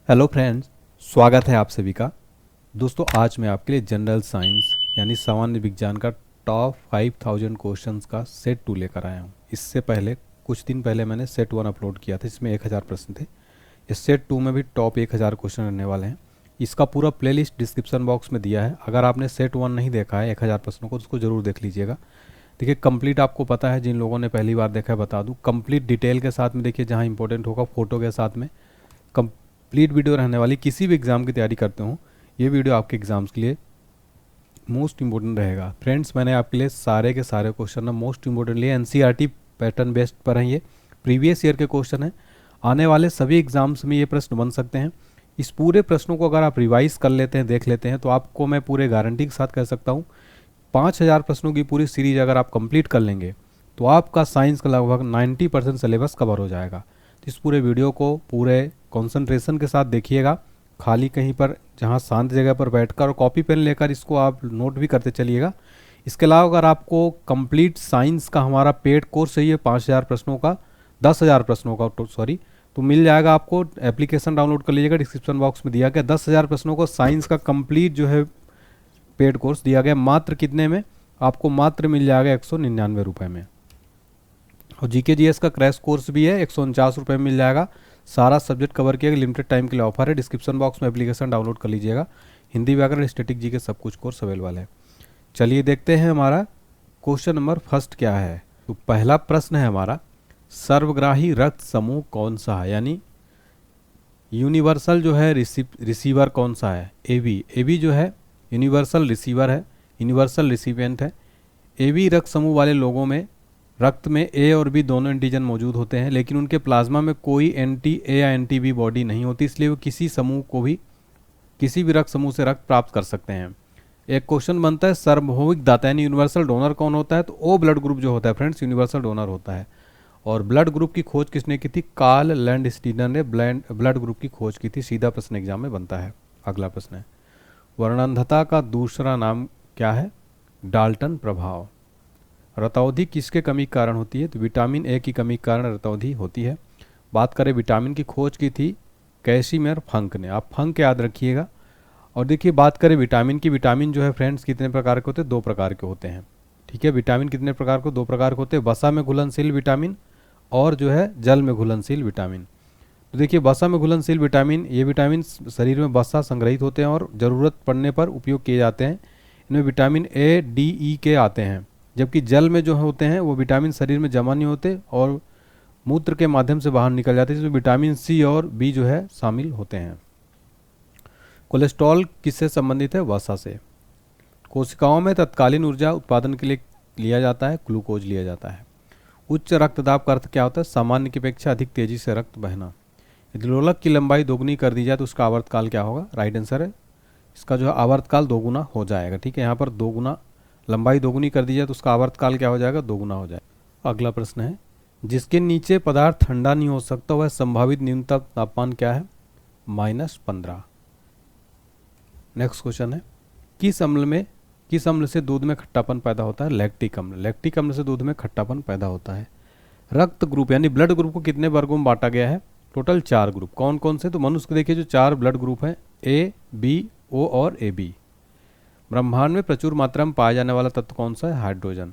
Hello friends, स्वागत है आप सभी का। दोस्तों, आज मैं आपके लिए जनरल साइंस यानी सामान्य विज्ञान का टॉप 5000 क्वेश्चंस का सेट 2 लेकर आया हूँ। इससे पहले कुछ दिन पहले मैंने सेट 1 अपलोड किया था, इसमें 1000 प्रश्न थे। इस सेट 2 में भी टॉप 1000 क्वेश्चन रहने वाले हैं। इसका पूरा प्लेलिस्ट डिस्क्रिप्शन बॉक्स में दिया है। अगर आपने सेट 1 नहीं देखा है 1000 प्रश्नों को, तो उसको ज़रूर देख लीजिएगा। देखिए, कंप्लीट आपको पता है, जिन लोगों ने पहली बार देखा है बता दूँ, कंप्लीट डिटेल के साथ में देखिए, जहाँ इंपॉर्टेंट होगा फोटो के साथ में कंप्लीट वीडियो रहने वाली। किसी भी एग्ज़ाम की तैयारी करते हो, ये वीडियो आपके एग्ज़ाम्स के लिए मोस्ट इंपॉर्टेंट रहेगा। फ्रेंड्स, मैंने आपके लिए सारे के सारे क्वेश्चन ना मोस्ट इंपॉर्टेंट लिए एनसीईआरटी पैटर्न बेस्ड पर हैं। ये प्रीवियस ईयर के क्वेश्चन हैं। आने वाले सभी एग्जाम्स में ये प्रश्न बन सकते हैं। इस पूरे प्रश्नों को अगर आप रिवाइज कर लेते हैं, देख लेते हैं, तो आपको मैं पूरे गारंटी के साथ कह सकता हूँ 5000 प्रश्नों की पूरी सीरीज अगर आप कंप्लीट कर लेंगे तो आपका साइंस का लगभग 90% सिलेबस कवर हो जाएगा। तो इस पूरे वीडियो को पूरे कंसंट्रेशन के साथ देखिएगा। खाली कहीं पर जहाँ शांत जगह पर बैठकर और कॉपी पेन लेकर इसको आप नोट भी करते चलिएगा। इसके अलावा अगर आपको कंप्लीट साइंस का हमारा पेड कोर्स चाहिए 5000 प्रश्नों का, 10,000 प्रश्नों का सॉरी, तो मिल जाएगा आपको। एप्लीकेशन डाउनलोड कर लीजिएगा, डिस्क्रिप्शन बॉक्स में दिया गया 10,000 प्रश्नों को साइंस का कंप्लीट जो है पेड कोर्स दिया गया। मात्र कितने में? आपको मात्र मिल जाएगा 199 रुपये में। और जीके जीएस का क्रैश कोर्स भी है, 149 रुपये में मिल जाएगा। सारा सब्जेक्ट कवर किया, लिमिटेड टाइम के लिए ऑफर है। डिस्क्रिप्शन बॉक्स में एप्लीकेशन डाउनलोड कर लीजिएगा। हिंदी व्याकरण, स्टैटिक जीके सब कुछ कोर्स अवेलेबल है। चलिए देखते हैं हमारा क्वेश्चन नंबर फर्स्ट क्या है। तो पहला प्रश्न है हमारा, सर्वग्राही रक्त समूह कौन सा है, यानी यूनिवर्सल जो है रिसीवर कौन सा है? एबी जो है यूनिवर्सल रिसीवर है, यूनिवर्सल रिसिपिएंट है। एबी रक्त समूह वाले लोगों में रक्त में ए और बी दोनों एंटीजन मौजूद होते हैं, लेकिन उनके प्लाज्मा में कोई एंटी ए या एंटी बी बॉडी नहीं होती, इसलिए वो किसी समूह को भी, किसी भी रक्त समूह से रक्त प्राप्त कर सकते हैं। एक क्वेश्चन बनता है, सार्वभौमिक दाता यानी यूनिवर्सल डोनर कौन होता है? तो ओ ब्लड ग्रुप जो होता है फ्रेंड्स, यूनिवर्सल डोनर होता है। और ब्लड ग्रुप की खोज किसने की थी? कार्ल लैंडस्टीनर ने ब्लड ग्रुप की खोज की थी। सीधा प्रश्न एग्जाम में बनता है। अगला प्रश्न है, वर्णांधता का दूसरा नाम क्या है? डाल्टन प्रभाव। रतौंधी किसके कमी के कारण होती है? तो विटामिन ए की कमी के कारण रतौंधी होती है। बात करें विटामिन की खोज की थी कैसिमिर फंक ने। आप फंक याद रखिएगा। और देखिए, बात करें विटामिन की, विटामिन जो है फ्रेंड्स कितने प्रकार के होते हैं? 2 प्रकार के होते हैं। ठीक है, विटामिन कितने प्रकार के? 2 प्रकार के होते हैं। वसा में घुलनशील विटामिन और जो है जल में घुलनशील विटामिन। तो देखिए, वसा में घुलनशील विटामिन, ये विटामिन शरीर में वसा संग्रहित होते हैं और ज़रूरत पड़ने पर उपयोग किए जाते हैं। इनमें विटामिन ए, डी, ई के आते हैं। जबकि जल में जो होते हैं वो विटामिन शरीर में जमा नहीं होते और मूत्र के माध्यम से बाहर निकल जाते हैं, जिसमें विटामिन सी और बी जो है शामिल होते हैं। कोलेस्ट्रॉल किससे संबंधित है? वसा से। कोशिकाओं में तत्कालीन ऊर्जा उत्पादन के लिए लिया जाता है ग्लूकोज लिया जाता है। उच्च रक्तदाब का अर्थ क्या होता है? सामान्य की अपेक्षा अधिक तेजी से रक्त बहना। यदि लोलक की लंबाई दोगुनी कर दी जाए तो उसका आवर्तकाल क्या होगा? राइट आंसर है इसका जो है आवर्तकाल दोगुना हो जाएगा। ठीक है, यहाँ पर दोगुना, लंबाई दोगुनी कर दी जाए तो उसका आवर्तकाल क्या हो जाएगा? दोगुना हो जाएगा। अगला प्रश्न है, जिसके नीचे पदार्थ ठंडा नहीं हो सकता वह संभावित न्यूनतम तापमान क्या है? -15। नेक्स्ट क्वेश्चन है, किस अम्ल से दूध में खट्टापन पैदा होता है? लैक्टिक अम्ल। लैक्टिक अम्ल से दूध में खट्टापन पैदा होता है। रक्त ग्रुप यानी ब्लड ग्रुप को कितने वर्गों में बांटा गया है? Total 4 group. कौन कौन से? तो मनुष्य के देखिए जो 4 ब्लड ग्रुप हैं, ए, बी, ओ और ए बी। ब्रह्मांड में प्रचुर मात्रा में पाया जाने वाला तत्व कौन सा है? हाइड्रोजन।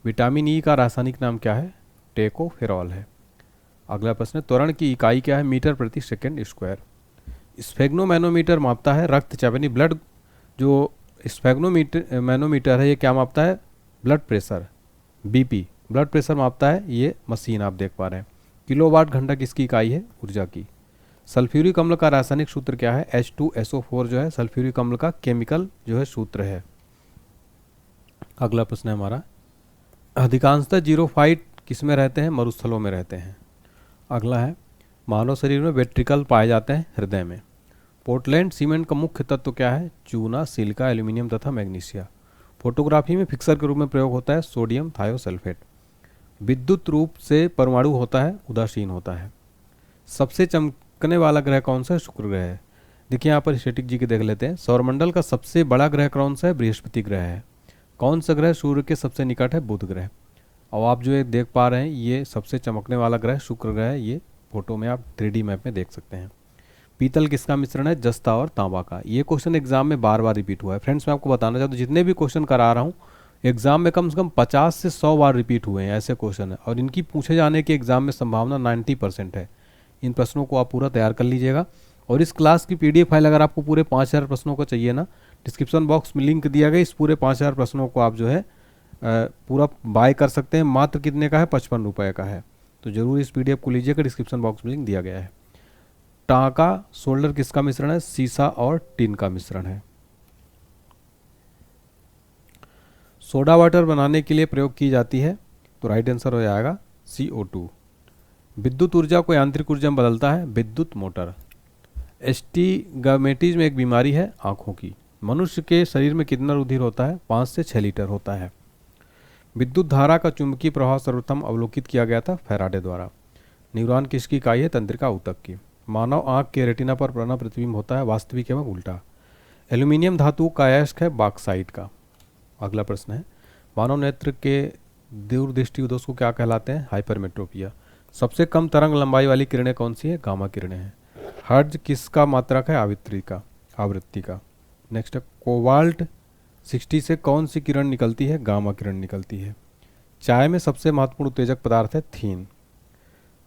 विटामिन ई का रासायनिक नाम क्या है? टेकोफेरॉल है। अगला प्रश्न है, त्वरण की इकाई क्या है? मीटर प्रति सेकेंड स्क्वायर। स्फेग्नोमैनोमीटर मापता है रक्तचाप यानी ब्लड, जो स्फेग्नोमीटर मैनोमीटर है ये क्या मापता है? Blood pressure, BP, blood pressure मापता है ये मशीन, आप देख पा रहे हैं। किलोवाट घंटा किसकी इकाई है? ऊर्जा की। सल्फ्यूरिक अम्ल का रासायनिक सूत्र क्या है? H2SO4 जो है सल्फ्यूरिक अम्ल का केमिकल जो है सूत्र है। अगला प्रश्न है हमारा, अधिकांशतः जीरोफाइट किस में रहते हैं? मरुस्थलों में रहते हैं। अगला है, मानव शरीर में वेट्रिकल पाए जाते हैं हृदय में। पोर्टलैंड सीमेंट का मुख्य तत्व क्या है? चूना, सिलिका, एल्यूमिनियम तथा मैग्नीशिया। फोटोग्राफी में फिक्सर के रूप में प्रयोग होता है सोडियम थायोसल्फेट। विद्युत रूप से परमाणु होता है उदासीन होता है। सबसे चमकने वाला ग्रह कौन सा है? शुक्र ग्रह है। देखिए यहाँ पर स्टैटिक जी के देख लेते हैं। सौरमंडल का सबसे बड़ा ग्रह कौन सा है? बृहस्पति ग्रह है। कौन सा ग्रह सूर्य के सबसे निकट है? बुध ग्रह। और आप जो ये देख पा रहे हैं ये सबसे चमकने वाला ग्रह शुक्र ग्रह है। ये फोटो में आप 3D मैप में देख सकते हैं। पीतल किसका मिश्रण है? जस्ता और तांबा का। ये क्वेश्चन एग्जाम में बार बार रिपीट हुआ है फ्रेंड्स। मैं आपको बताना चाहता हूँ जितने भी क्वेश्चन करा रहा हूँ एग्जाम में कम से कम 50 से 100 बार रिपीट हुए हैं ऐसे क्वेश्चन है, और इनकी पूछे जाने की एग्जाम में संभावना 90% है। इन प्रश्नों को आप पूरा तैयार कर लीजिएगा। और इस क्लास की PDF फाइल अगर आपको पूरे 5000 प्रश्नों को चाहिए ना, डिस्क्रिप्शन बॉक्स में लिंक दिया गया, इस पूरे 5000 प्रश्नों को आप जो है पूरा बाय कर सकते हैं। मात्र कितने का है? 55 रुपये का है। तो जरूर इस PDF को लीजिएगा, डिस्क्रिप्शन बॉक्स में लिंक दिया गया है। टांका सोल्डर किसका मिश्रण है? सीसा और टिन का मिश्रण है। सोडा वाटर बनाने के लिए प्रयोग की जाती है, तो राइट आंसर हो जाएगा CO2। विद्युत ऊर्जा को यांत्रिक ऊर्जा में बदलता है विद्युत मोटर। एस्टिग्मेटिज्म एक बीमारी है आंखों की। मनुष्य के शरीर में कितना रुधिर होता है? 5 से 6 लीटर होता है। विद्युत धारा का चुंबकीय प्रभाव सर्वप्रथम अवलोकित किया गया था फैराडे द्वारा। न्यूरॉन किसकी इकाई है? तंत्रिका ऊतक की। मानव आंख के रेटिना पर पुनः प्रतिबिंब होता है, वास्तविक एवं उल्टा। एल्यूमिनियम धातु का अयस्क है बॉक्साइट का। अगला प्रश्न है, मानव नेत्र के दूरदृष्टि दोष को क्या कहलाते हैं? हाइपरमेट्रोपिया। सबसे कम तरंग लंबाई वाली किरणें कौन सी है? गामा किरणें हैं। हर्ट्ज किसका मात्रक है? आवृत्ति का। नेक्स्ट है, कोबाल्ट 60 से कौन सी किरण निकलती है? गामा किरण निकलती है। चाय में सबसे महत्वपूर्ण उत्तेजक पदार्थ है थीन।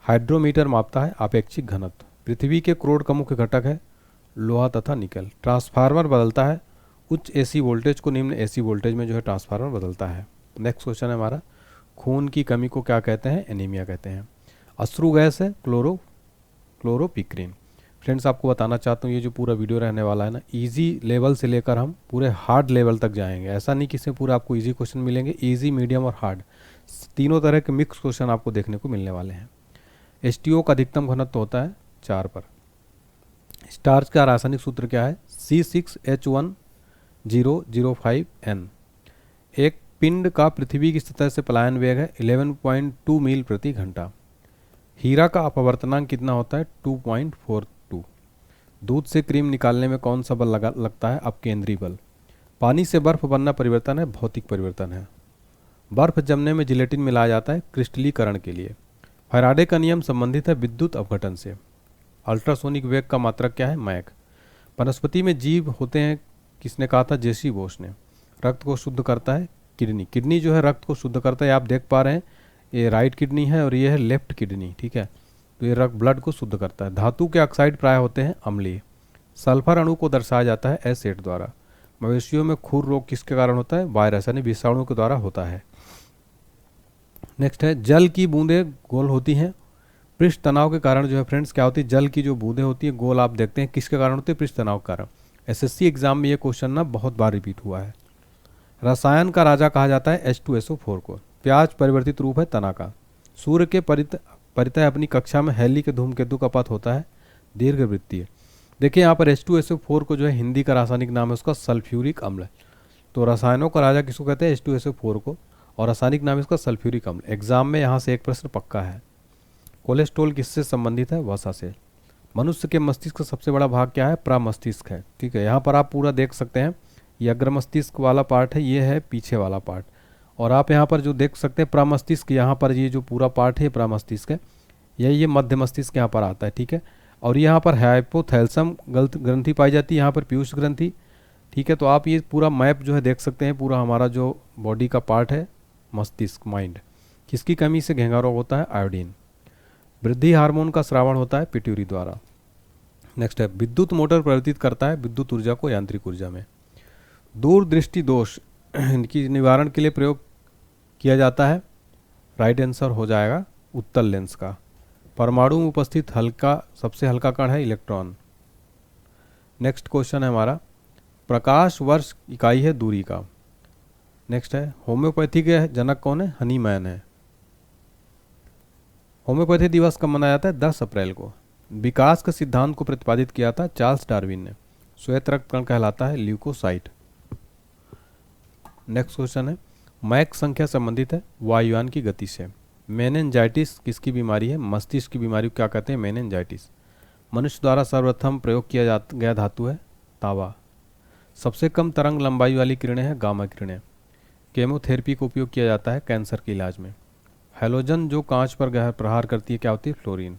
हाइड्रोमीटर मापता है आपेक्षिक घनत्व। पृथ्वी के क्रोड का मुख्य घटक है लोहा तथा निकल। ट्रांसफार्मर बदलता है उच्च AC वोल्टेज को निम्न AC वोल्टेज में जो है ट्रांसफार्मर बदलता है। नेक्स्ट क्वेश्चन है हमारा, खून की कमी को क्या कहते हैं? एनीमिया कहते हैं। अश्रु गैस है क्लोरोपिक्रीन। फ्रेंड्स आपको बताना चाहता हूँ ये जो पूरा वीडियो रहने वाला है ना, इजी लेवल से लेकर हम पूरे हार्ड लेवल तक जाएंगे। ऐसा नहीं कि इसमें पूरे आपको इजी क्वेश्चन मिलेंगे, इजी मीडियम और हार्ड तीनों तरह के मिक्स क्वेश्चन आपको देखने को मिलने वाले हैं। H2O का अधिकतम घनत्व होता है 4 पर। स्टार्च का रासायनिक सूत्र क्या है? C6H1005N। एक पिंड का पृथ्वी की सतह से पलायन वेग है 11.2 मील प्रति घंटा। हीरा का अपवर्तनांक कितना होता है? 2.42। दूध से क्रीम निकालने में कौन सा बल लगता है? अपकेंद्री बल। पानी से बर्फ बनना परिवर्तन है? भौतिक परिवर्तन है। बर्फ जमने में जिलेटिन मिलाया जाता है क्रिस्टलीकरण के लिए। फैराडे का नियम संबंधित है विद्युत अपघटन से। अल्ट्रासोनिक वेग का मात्रक क्या है? मैक। वनस्पति में जीव होते हैं, किसने कहा था? जेसी बोस ने। रक्त को शुद्ध करता है किडनी। किडनी जो है रक्त को शुद्ध करता है, आप देख पा रहे हैं ये राइट किडनी है और ये है लेफ्ट किडनी, ठीक है। तो ये रक्त ब्लड को शुद्ध करता है। धातु के ऑक्साइड प्राय होते हैं अम्लीय। सल्फर अणु को दर्शाया जाता है एसिड द्वारा। मवेशियों में खुर रोग किसके कारण होता है? वायरस यानी विषाणु के द्वारा होता है। नेक्स्ट है, जल की बूंदें गोल होती हैं पृष्ठ तनाव के कारण जो है फ्रेंड्स क्या होती है? जल की जो बूंदें होती है गोल, आप देखते हैं किसके कारण होती है? पृष्ठ तनाव के कारण। SSC एग्जाम में ये क्वेश्चन ना बहुत बार रिपीट हुआ है। रसायन का राजा कहा जाता है H2SO4 को। प्याज परिवर्तित रूप है तना का। सूर्य के परितः अपनी कक्षा में हैली के धूमकेतु का पथ होता है दीर्घवृत्तीय। देखिए यहाँ पर H2SO4 को जो है हिंदी का रासायनिक नाम है उसका सल्फ्यूरिक अम्ल। तो रसायनों का राजा किसको कहते हैं? H2SO4 को, और रासायनिक नाम इसका सल्फ्यूरिक अम्ल। एग्जाम में यहाँ से एक प्रश्न पक्का है। कोलेस्ट्रॉल किससे संबंधित है? वसा से। मनुष्य के मस्तिष्क का सबसे बड़ा भाग क्या है? प्रमस्तिष्क है, ठीक है। यहाँ पर आप पूरा देख सकते हैं, ये अग्र मस्तिष्क वाला पार्ट है, ये है पीछे वाला पार्ट। और आप यहाँ पर जो देख सकते हैं प्रमस्तिष्क, यहाँ पर ये जो पूरा पार्ट है प्रमस्तिष्क है, ये मध्य मस्तिष्क यहाँ पर आता है, ठीक है। और यहाँ पर हाइपोथैलेमस ग्रंथि पाई जाती है, यहाँ पर पीयूष ग्रंथि, ठीक है। तो आप ये पूरा मैप जो है देख सकते हैं, पूरा हमारा जो बॉडी का पार्ट है मस्तिष्क माइंड। किसकी कमी से घेंगा रोग होता है? आयोडीन। वृद्धि हार्मोन का स्रावण होता है पिट्यूटरी द्वारा। नेक्स्ट है, विद्युत मोटर परिवर्तित करता है विद्युत ऊर्जा को यांत्रिक ऊर्जा में। दूरदृष्टि दोष इनकी निवारण के लिए प्रयोग किया जाता है, राइट आंसर हो जाएगा उत्तल लेंस का। परमाणु में उपस्थित सबसे हल्का कण है इलेक्ट्रॉन। नेक्स्ट क्वेश्चन है हमारा, प्रकाश वर्ष इकाई है दूरी का। नेक्स्ट है, होम्योपैथी के जनक कौन है? हनीमैन है। होम्योपैथी दिवस कब मनाया जाता है? 10 अप्रैल को। विकास के सिद्धांत को प्रतिपादित किया था चार्ल्स डार्विन ने। श्वेत रक्त कण कहलाता है ल्यूकोसाइट। नेक्स्ट क्वेश्चन है, मैक संख्या संबंधित है वायुयान की गति से। मेनिंजाइटिस किसकी बीमारी है? मस्तिष्क की बीमारी को क्या कहते हैं? मेनिंजाइटिस। मनुष्य द्वारा सर्वप्रथम प्रयोग किया गया धातु है तांबा। सबसे कम तरंग लंबाई वाली किरणें हैं गामा किरणें। केमोथेरेपी का उपयोग किया जाता है कैंसर के इलाज में। हैलोजन जो कांच पर गहर प्रहार करती है क्या होती है? फ्लोरीन।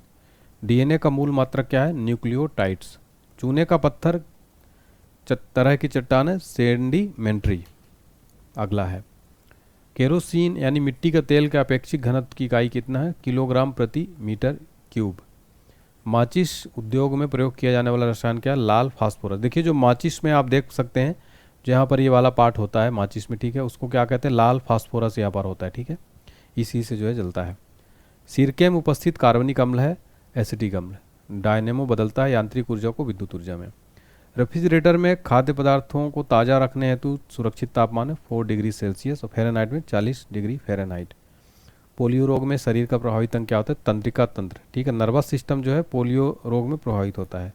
DNA का मूल मात्रक क्या है? न्यूक्लियोटाइड्स। चूने का पत्थर तरह की चट्टान है, सेडिमेंट्री। अगला है केरोसिन यानी मिट्टी का तेल का अपेक्षित घनत्व की इकाई कितना है, किलोग्राम प्रति मीटर क्यूब। माचिस उद्योग में प्रयोग किया जाने वाला रसायन क्या है, लाल फास्फोरस। देखिए जो माचिस में आप देख सकते हैं, जहाँ पर ये वाला पार्ट होता है माचिस में, ठीक है, उसको क्या कहते हैं, लाल फास्फोरस यहाँ पर होता है, ठीक है, इसी से जो है जलता है। सिरके में उपस्थित कार्बनिक अम्ल है एसिटिक अम्ल। डायनेमो बदलता है यांत्रिक ऊर्जा को विद्युत ऊर्जा में। रेफ्रिजरेटर में खाद्य पदार्थों को ताज़ा रखने हेतु सुरक्षित तापमान है 4 डिग्री सेल्सियस और फ़ारेनहाइट में 40 डिग्री फ़ारेनहाइट। पोलियो रोग में शरीर का प्रभावित अंग क्या होता है, तंत्रिका तंत्र, ठीक है, नर्वस सिस्टम जो है पोलियो रोग में प्रभावित होता है।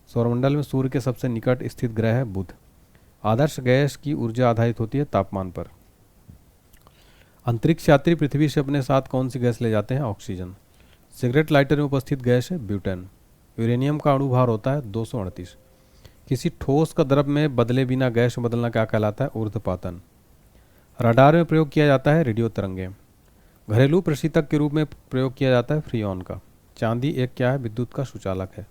सौरमंडल में सूर्य के सबसे निकट स्थित ग्रह है बुध। आदर्श गैस की ऊर्जा आधारित होती है तापमान पर। अंतरिक्ष यात्री पृथ्वी से अपने साथ कौन सी गैस ले जाते हैं, ऑक्सीजन। सिगरेट लाइटर में उपस्थित गैस है ब्यूटेन। यूरेनियम का अणुभार होता है 238। किसी ठोस का द्रव में बदले बिना गैस में बदलना क्या कहलाता है, ऊर्ध्वपातन। रडार में प्रयोग किया जाता है रेडियो तरंगे। घरेलू प्रशीतक के रूप में प्रयोग किया जाता है फ्रीऑन का। चांदी एक क्या है, विद्युत का सुचालक है।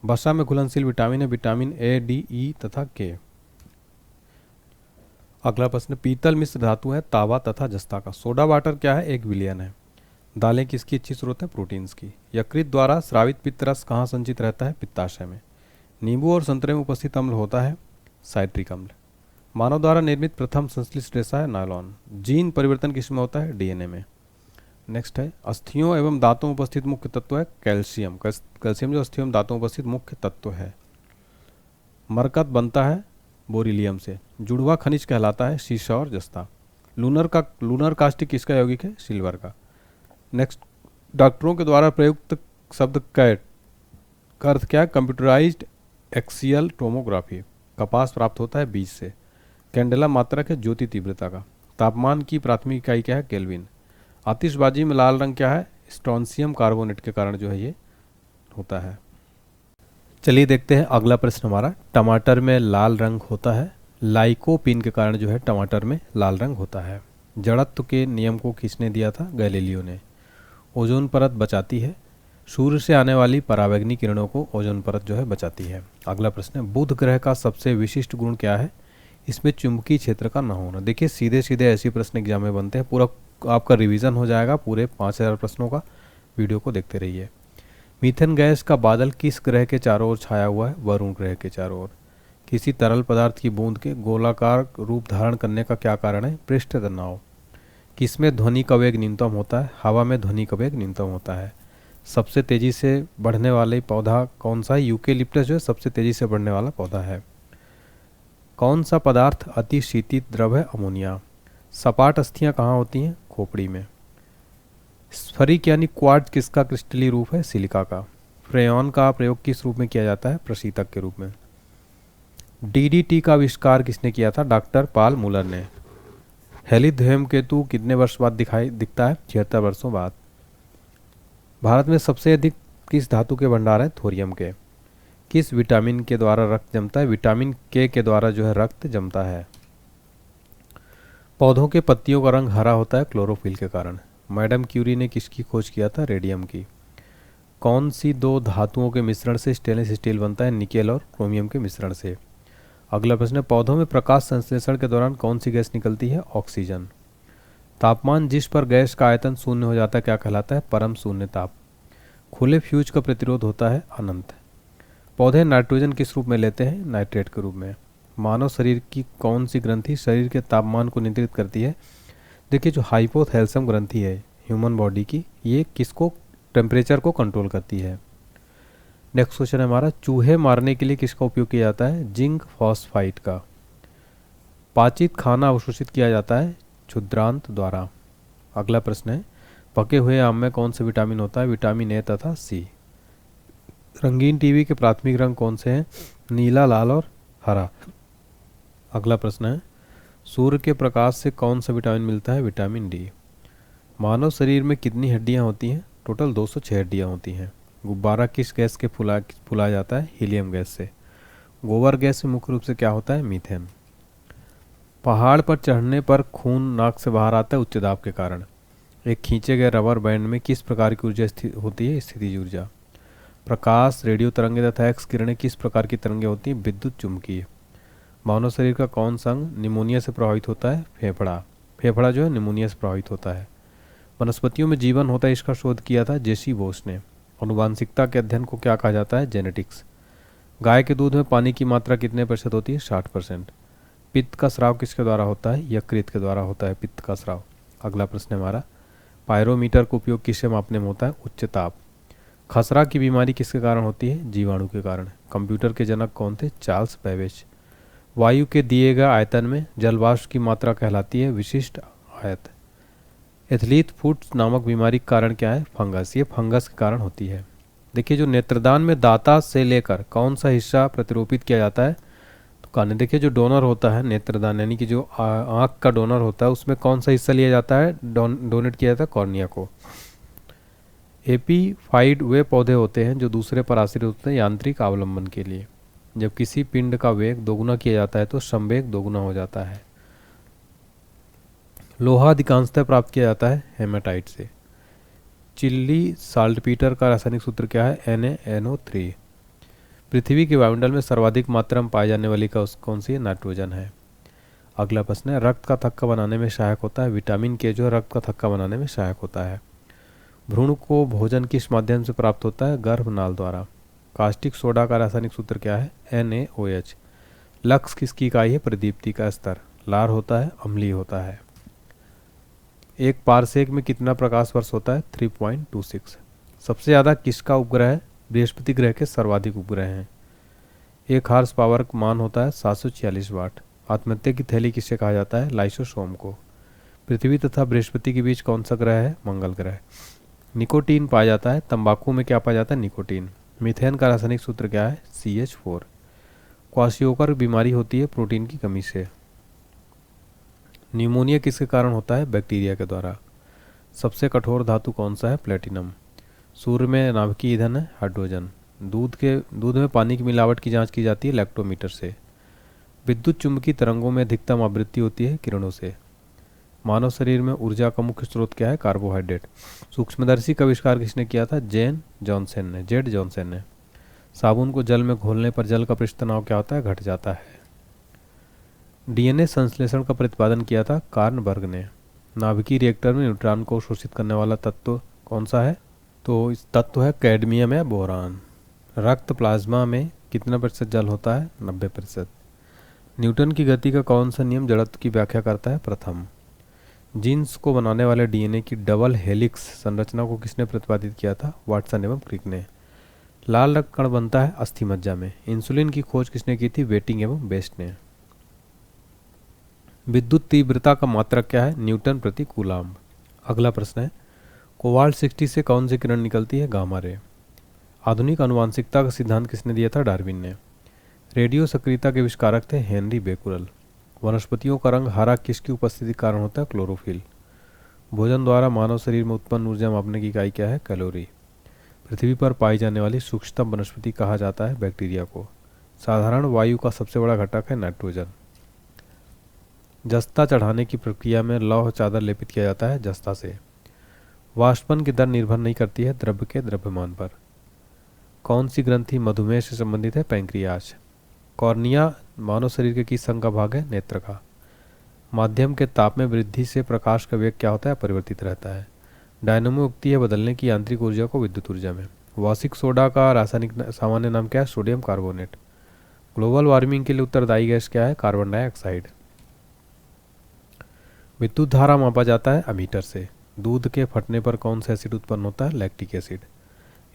वसा में घुलनशील विटामिन है विटामिन ए, डी, ई तथा के। अगला प्रश्न, पीतल मिश्र धातु है तांबा तथा जस्ता का। सोडा वाटर क्या है, एक विलयन है। दालें किसकी अच्छी स्रोत है, प्रोटीन्स की। यकृत द्वारा स्रावित पित्त रस कहाँ संचित रहता है, पित्ताशय में। नींबू और संतरे में उपस्थित अम्ल होता है साइट्रिक अम्ल। मानव द्वारा निर्मित प्रथम संश्लिष्ट रेशा है नायलॉन। जीन परिवर्तन किसमें होता है, डीएनए में। नेक्स्ट है अस्थियों एवं दांतों में उपस्थित मुख्य तत्व है कैल्शियम। कैल्शियम जो अस्थियों एवं दांतों में उपस्थित मुख्य तत्व है। मरकत बनता है बोरिलियम से। जुड़वा खनिज कहलाता है सीसा और जस्ता। लूनर कास्टिक किसका यौगिक है, सिल्वर का। नेक्स्ट, डॉक्टरों के द्वारा प्रयुक्त शब्द कैट का अर्थ क्या है, कंप्यूटराइज्ड एक्सियल टोमोग्राफी। कपास प्राप्त होता है बीज से। कैंडेला मात्रक है ज्योति तीव्रता का। तापमान की प्राथमिक इकाई क्या है, केल्विन। आतिशबाजी में लाल रंग क्या है, स्ट्रोंशियम कार्बोनेट के कारण जो है ये होता है। चलिए देखते हैं अगला प्रश्न हमारा। टमाटर में लाल रंग होता है, लाइकोपीन के कारण जो है टमाटर में लाल रंग होता है। जड़त्व के नियम को किसने दिया था, गैलीलियो ने। ओजोन परत बचाती है। सूर्य से आने वाली पराबैंगनी किरणों को ओजोन परत जो है बचाती है। अगला प्रश्न है, बुध ग्रह का सबसे विशिष्ट गुण क्या है, इसमें चुंबकीय क्षेत्र का न होना। देखिए सीधे सीधे ऐसे प्रश्न एग्जाम में बनते हैं। पूरा आपका रिवीजन हो जाएगा पूरे 5000 प्रश्नों का। वीडियो को देखते रहिए। मीथेन गैस का बादल किस ग्रह के चारों ओर छाया हुआ है, वरुण ग्रह के चारों ओर। किसी तरल पदार्थ की बूंद के गोलाकार रूप धारण करने का क्या कारण है, पृष्ठ तनाव। किसमें ध्वनि का वेग न्यूनतम होता है, हवा में ध्वनि का वेग न्यूनतम होता है। सबसे तेजी से बढ़ने वाले पौधा कौन सा है, यूकेलिप्टस जो है सबसे तेजी से बढ़ने वाला पौधा है। कौन सा पदार्थ अति शीतित द्रव है, अमोनिया। सपाट अस्थियां कहाँ होती हैं, खोपड़ी में। स्फरिक यानी क्वार्ट्ज किसका क्रिस्टलीय रूप है, सिलिका का। फ्रेयॉन का प्रयोग किस रूप में किया जाता है, प्रशीतक के रूप में। डीडीटी का आविष्कार किसने किया था, डॉक्टर पाल मुलर ने। हेलिद धूमकेतु कितने वर्ष बाद दिखता है, 76 वर्षों बाद। भारत में सबसे अधिक किस धातु के भंडार है, थोरियम के। किस विटामिन के द्वारा रक्त जमता है, विटामिन के द्वारा जो है रक्त जमता है। पौधों के पत्तियों का रंग हरा होता है क्लोरोफिल के कारण। मैडम क्यूरी ने किसकी खोज किया था, रेडियम की। कौन सी दो धातुओं के मिश्रण से स्टेनलेस स्टील बनता है, निकेल और क्रोमियम के मिश्रण से। अगला प्रश्न है, पौधों में प्रकाश संश्लेषण के दौरान कौन सी गैस निकलती है, ऑक्सीजन। तापमान जिस पर गैस का आयतन शून्य हो जाता है क्या कहलाता है, परम शून्य ताप। खुले फ्यूज का प्रतिरोध होता है अनंत। पौधे नाइट्रोजन किस रूप में लेते हैं, नाइट्रेट के रूप में। मानव शरीर की कौन सी ग्रंथि शरीर के तापमान को नियंत्रित करती है। देखिए जो हाइपोथैलेमस ग्रंथि है ह्यूमन बॉडी की, ये किसको, टेम्परेचर को कंट्रोल करती है। नेक्स्ट क्वेश्चन है हमारा, चूहे मारने के लिए किसका उपयोग किया जाता है, जिंक फॉस्फाइड का। पाचित खाना अवशोषित किया जाता है क्षुद्रांत द्वारा। अगला प्रश्न है, पके हुए आम में कौन सा विटामिन होता है, विटामिन ए तथा सी। रंगीन टीवी के प्राथमिक रंग कौन से हैं, नीला, लाल और हरा। अगला प्रश्न है, सूर्य के प्रकाश से कौन सा विटामिन मिलता है, विटामिन डी। मानव शरीर में कितनी हड्डियां होती हैं, टोटल 206 हड्डियां होती हैं। गुब्बारा किस गैस के फुलाया जाता है, हीलियम गैस से। गोबर गैस से मुख्य रूप से क्या होता है, मीथेन। पहाड़ पर चढ़ने पर खून नाक से बाहर आता है उच्च दाब के कारण। एक खींचे गए रबर बैंड में किस प्रकार की ऊर्जा होती है, स्थितिज ऊर्जा। प्रकाश, रेडियो तरंगे तथा एक्स किरणें किस प्रकार की तरंगे होती हैं? विद्युत चुम्बकीय। मानव शरीर का कौन सा अंग निमोनिया से प्रभावित होता है? फेफड़ा। फेफड़ा जो है निमोनिया से प्रभावित होता है। वनस्पतियों में जीवन होता है, इसका शोध किया था जेसी बोस ने। अनुवांशिकता के अध्ययन को क्या कहा जाता है? जेनेटिक्स। गाय के दूध में पानी की मात्रा कितने प्रतिशत होती है? 60%। पित्त का स्राव किसके द्वारा होता है? यकृत के द्वारा होता है पित्त का स्राव। अगला प्रश्न है हमारा, पायरोमीटर का उपयोग किससे मापने में होता है? उच्च ताप। खसरा की बीमारी किसके कारण होती है? जीवाणु के कारण। कंप्यूटर के जनक कौन थे? Charles Babbage. वायु के दिए गए आयतन में जलवाष्प की मात्रा कहलाती है विशिष्ट आयत। एथलीट फुट नामक बीमारी का कारण क्या है? फंगस। ये फंगस के कारण होती है। देखिए, जो नेत्रदान में दाता से लेकर कौन सा हिस्सा प्रतिरूपित किया जाता है? तो कहने देखिए, जो डोनर होता है नेत्रदान यानी कि जो आँख का डोनर होता है, उसमें कौन सा हिस्सा लिया जाता है? डोनेट किया जाता है कॉर्निया को। एपीफाइड वे पौधे होते हैं जो दूसरे पर आश्रित होते हैं यांत्रिक अवलंबन के लिए। जब किसी पिंड का वेग दोगुना किया जाता है तो संवेग दोगुना हो जाता है। लोहा अधिकांशतः प्राप्त किया जाता है हेमाटाइट से। चिल्ली साल्टपीटर का रासायनिक सूत्र क्या है? NaNO3। पृथ्वी के वायुमंडल में सर्वाधिक मात्रा में पाई जाने वाली कौन सी? नाइट्रोजन है। अगला प्रश्न है, रक्त का थक्का बनाने में सहायक होता है? विटामिन के जो है रक्त का थक्का बनाने में सहायक होता है। भ्रूण को भोजन किस माध्यम से प्राप्त होता है? गर्भनाल द्वारा। कास्टिक सोडा का रासायनिक सूत्र क्या है? NaOH। लक्स किसकी इकाई है? प्रदीप्ति का स्तर। लार होता है, अम्लीय होता है। एक पारसेक में कितना प्रकाश वर्ष होता है? 3.26। सबसे ज़्यादा किसका उपग्रह है? बृहस्पति ग्रह के सर्वाधिक उपग्रह हैं। एक हार्स पावर का मान होता है 746 वाट। आत्महत्या की थैली किससे कहा जाता है? लाइसोसोम को। पृथ्वी तथा बृहस्पति के बीच कौन सा ग्रह है? मंगल ग्रह। निकोटीन पाया जाता है तंबाकू में, क्या पाया जाता है? निकोटीन। मीथेन का रासायनिक सूत्र क्या है? CH4। क्वाशियोकर बीमारी होती है प्रोटीन की कमी से। न्यूमोनिया किसके कारण होता है? बैक्टीरिया के द्वारा। सबसे कठोर धातु कौन सा है? प्लेटिनम। सूर्य में नाभिकीय ईंधन है हाइड्रोजन। दूध में पानी की मिलावट की जांच की जाती है लैक्टोमीटर से। विद्युत चुम्बकीय तरंगों में अधिकतम आवृत्ति होती है किरणों से। मानव शरीर में ऊर्जा का मुख्य स्रोत क्या है? कार्बोहाइड्रेट। सूक्ष्मदर्शी का आविष्कार किसने किया था? जेड जॉनसन ने। साबुन को जल में घोलने पर जल का पृष्ठ तनाव क्या होता है? घट जाता है। DNA संश्लेषण का प्रतिपादन किया था कार्नबर्ग ने। नाभिकीय रिएक्टर में न्यूट्रॉन को शोषित करने वाला तत्व कौन सा है? तो इस तत्व है कैडमियम या बोरान। रक्त प्लाज्मा में कितना प्रतिशत जल होता है? 90%। न्यूटन की गति का कौन सा नियम जड़त्व की व्याख्या करता है? प्रथम। जीन्स को बनाने वाले DNA की डबल हेलिक्स संरचना को किसने प्रतिपादित किया था? वाटसन एवं क्रिक ने। लाल रक्त कण बनता है अस्थि मज्जा में। इंसुलिन की खोज किसने की थी? वेटिंग एवं बेस्ट ने। विद्युत तीव्रता का मात्रक क्या है? न्यूटन प्रति कूलाम्ब। अगला प्रश्न है, कोबाल्ट 60 से कौन सी किरण निकलती है? Gamma ray. आधुनिक आनुवांशिकता का सिद्धांत किसने दिया था? डार्विन ने। रेडियो सक्रियता के आविष्कारक थे हेनरी बेकुरल। वनस्पतियों का रंग हरा किसकी उपस्थिति के कारण होता है? क्लोरोफिल। भोजन द्वारा मानव शरीर में उत्पन्न ऊर्जा मापने की इकाई क्या है? कैलोरी। पृथ्वी पर पाई जाने वाली सूक्ष्मतम वनस्पति कहा जाता है? बैक्टीरिया को। साधारण वायु का सबसे बड़ा घटक है नाइट्रोजन। जस्ता चढ़ाने की प्रक्रिया में लौह चादर लेपित किया जाता है जस्ता से। वाष्पन की दर निर्भर नहीं करती है द्रव्य के द्रव्यमान पर। कौन सी ग्रंथि मधुमेह से संबंधित है? पैंक्रियाज। कॉर्निया मानव शरीर के किस अंग का भाग है? नेत्र का। माध्यम के ताप में वृद्धि से प्रकाश का वेग क्या होता है? परिवर्तित रहता है। डायनमो उगती है बदलने की यांत्रिक ऊर्जा को विद्युत ऊर्जा में। वार्षिक सोडा का रासायनिक सामान्य नाम क्या है? Sodium carbonate. ग्लोबल वार्मिंग के लिए उत्तरदायी गैस क्या है? Carbon dioxide. विद्युत धारा मापा जाता है अमीटर से। दूध के फटने पर कौन सा एसिड उत्पन्न होता है? Lactic acid.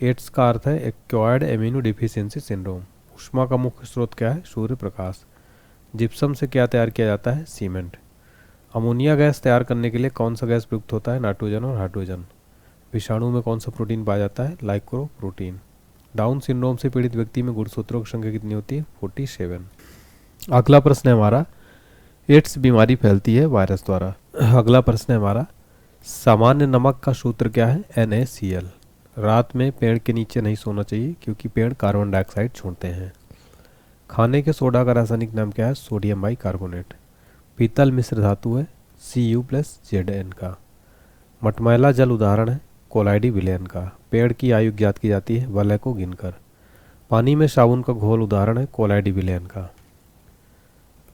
एड्स का अर्थ है एक्वायर्ड एमिनो डिफिशियंसी सिंड्रोम। ऊष्मा का मुख्य स्रोत क्या है? सूर्य प्रकाश। जिप्सम से क्या तैयार किया जाता है? सीमेंट। अमोनिया गैस तैयार करने के लिए कौन सा गैस प्रयुक्त होता है? नाइट्रोजन और हाइड्रोजन। विषाणु में कौन सा प्रोटीन पाया जाता है? लाइकोप्रोटीन। डाउन सिंड्रोम से पीड़ित व्यक्ति में गुणसूत्रों की संख्या कितनी होती है? 47। अगला प्रश्न है हमारा, एड्स बीमारी फैलती है वायरस द्वारा। अगला प्रश्न है हमारा, सामान्य नमक का सूत्र क्या है? NaCl। रात में पेड़ के नीचे नहीं सोना चाहिए क्योंकि पेड़ कार्बन डाइऑक्साइड छोड़ते हैं। खाने के सोडा का रासायनिक नाम क्या है? Sodium bicarbonate. पीतल मिश्र धातु है Cu+Zn का। मटमैला जल उदाहरण है कोलाइडी विलयन का। पेड़ की आयु ज्ञात की जाती है वलय को गिनकर। पानी में साबुन का घोल उदाहरण है कोलाइडी विलयन का।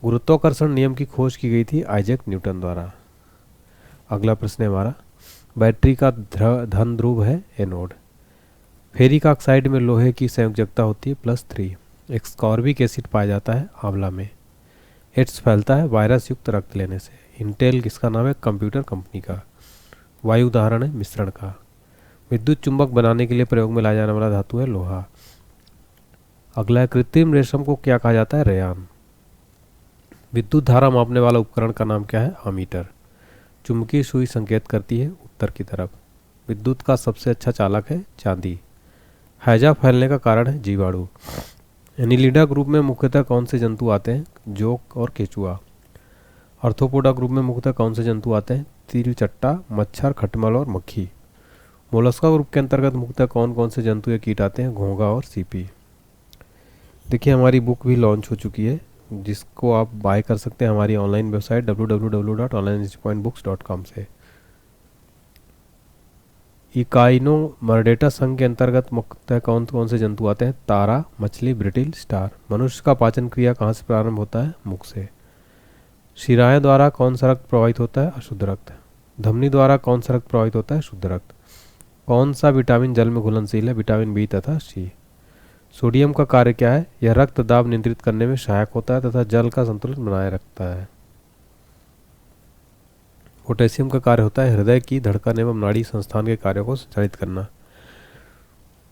गुरुत्वाकर्षण नियम की खोज की गई थी आइजैक न्यूटन द्वारा। अगला प्रश्न है हमारा, बैटरी का धन ध्रुव है एनोड। फेरिक ऑक्साइड में लोहे की संयोजकता होती है +3। एस्कॉर्बिक एसिड पाया जाता है आंवला में। एड्स फैलता है वायरस युक्त रक्त लेने से। इंटेल किसका नाम है? कंप्यूटर कंपनी का। वायु उदाहरण है मिश्रण का। विद्युत चुंबक बनाने के लिए प्रयोग में लाया जाने वाला धातु है लोहा। अगला है, कृत्रिम रेशम को क्या कहा जाता है? रेयान। विद्युत धारा मापने वाला उपकरण का नाम क्या है? अमीटर। चुंबकीय सुई संकेत करती है उत्तर की तरफ। विद्युत का सबसे अच्छा चालक है चांदी। हैजा फैलने का कारण है जीवाणु। एनिलिडा ग्रुप में मुख्यतः कौन से जंतु आते हैं? जोंक और केचुआ। आर्थ्रोपोडा ग्रुप में मुख्यतः कौन से जंतु आते हैं? तीरचट्टा, मच्छर, खटमल और मक्खी। मोलस्का ग्रुप के अंतर्गत मुख्यतः कौन कौन से जंतु या कीट आते हैं? घोंघा और सीपी। देखिए हमारी बुक भी लॉन्च हो चुकी है जिसको आप बाय कर सकते हैं हमारी ऑनलाइन वेबसाइट www.onlineinstitutebooks.com से। इकाइनो मर्डेटा संघ के अंतर्गत मुख्यतः कौन कौन से जंतु आते हैं? तारा, मछली, ब्रिटिल, स्टार। मनुष्य का पाचन क्रिया कहाँ से प्रारंभ होता है? मुख से। शिराएं द्वारा कौन सा रक्त प्रवाहित होता है? अशुद्ध रक्त। धमनी द्वारा कौन सा रक्त प्रवाहित होता है? शुद्ध रक्त। कौन सा विटामिन जल में घुलनशील है? विटामिन बी तथा सी। सोडियम का कार्य क्या है? यह रक्त दाब नियंत्रित करने में सहायक होता है तथा जल का संतुलन बनाए रखता है। पोटेशियम का कार्य होता है हृदय की धड़कन एवं नाड़ी संस्थान के कार्यों को संचालित करना।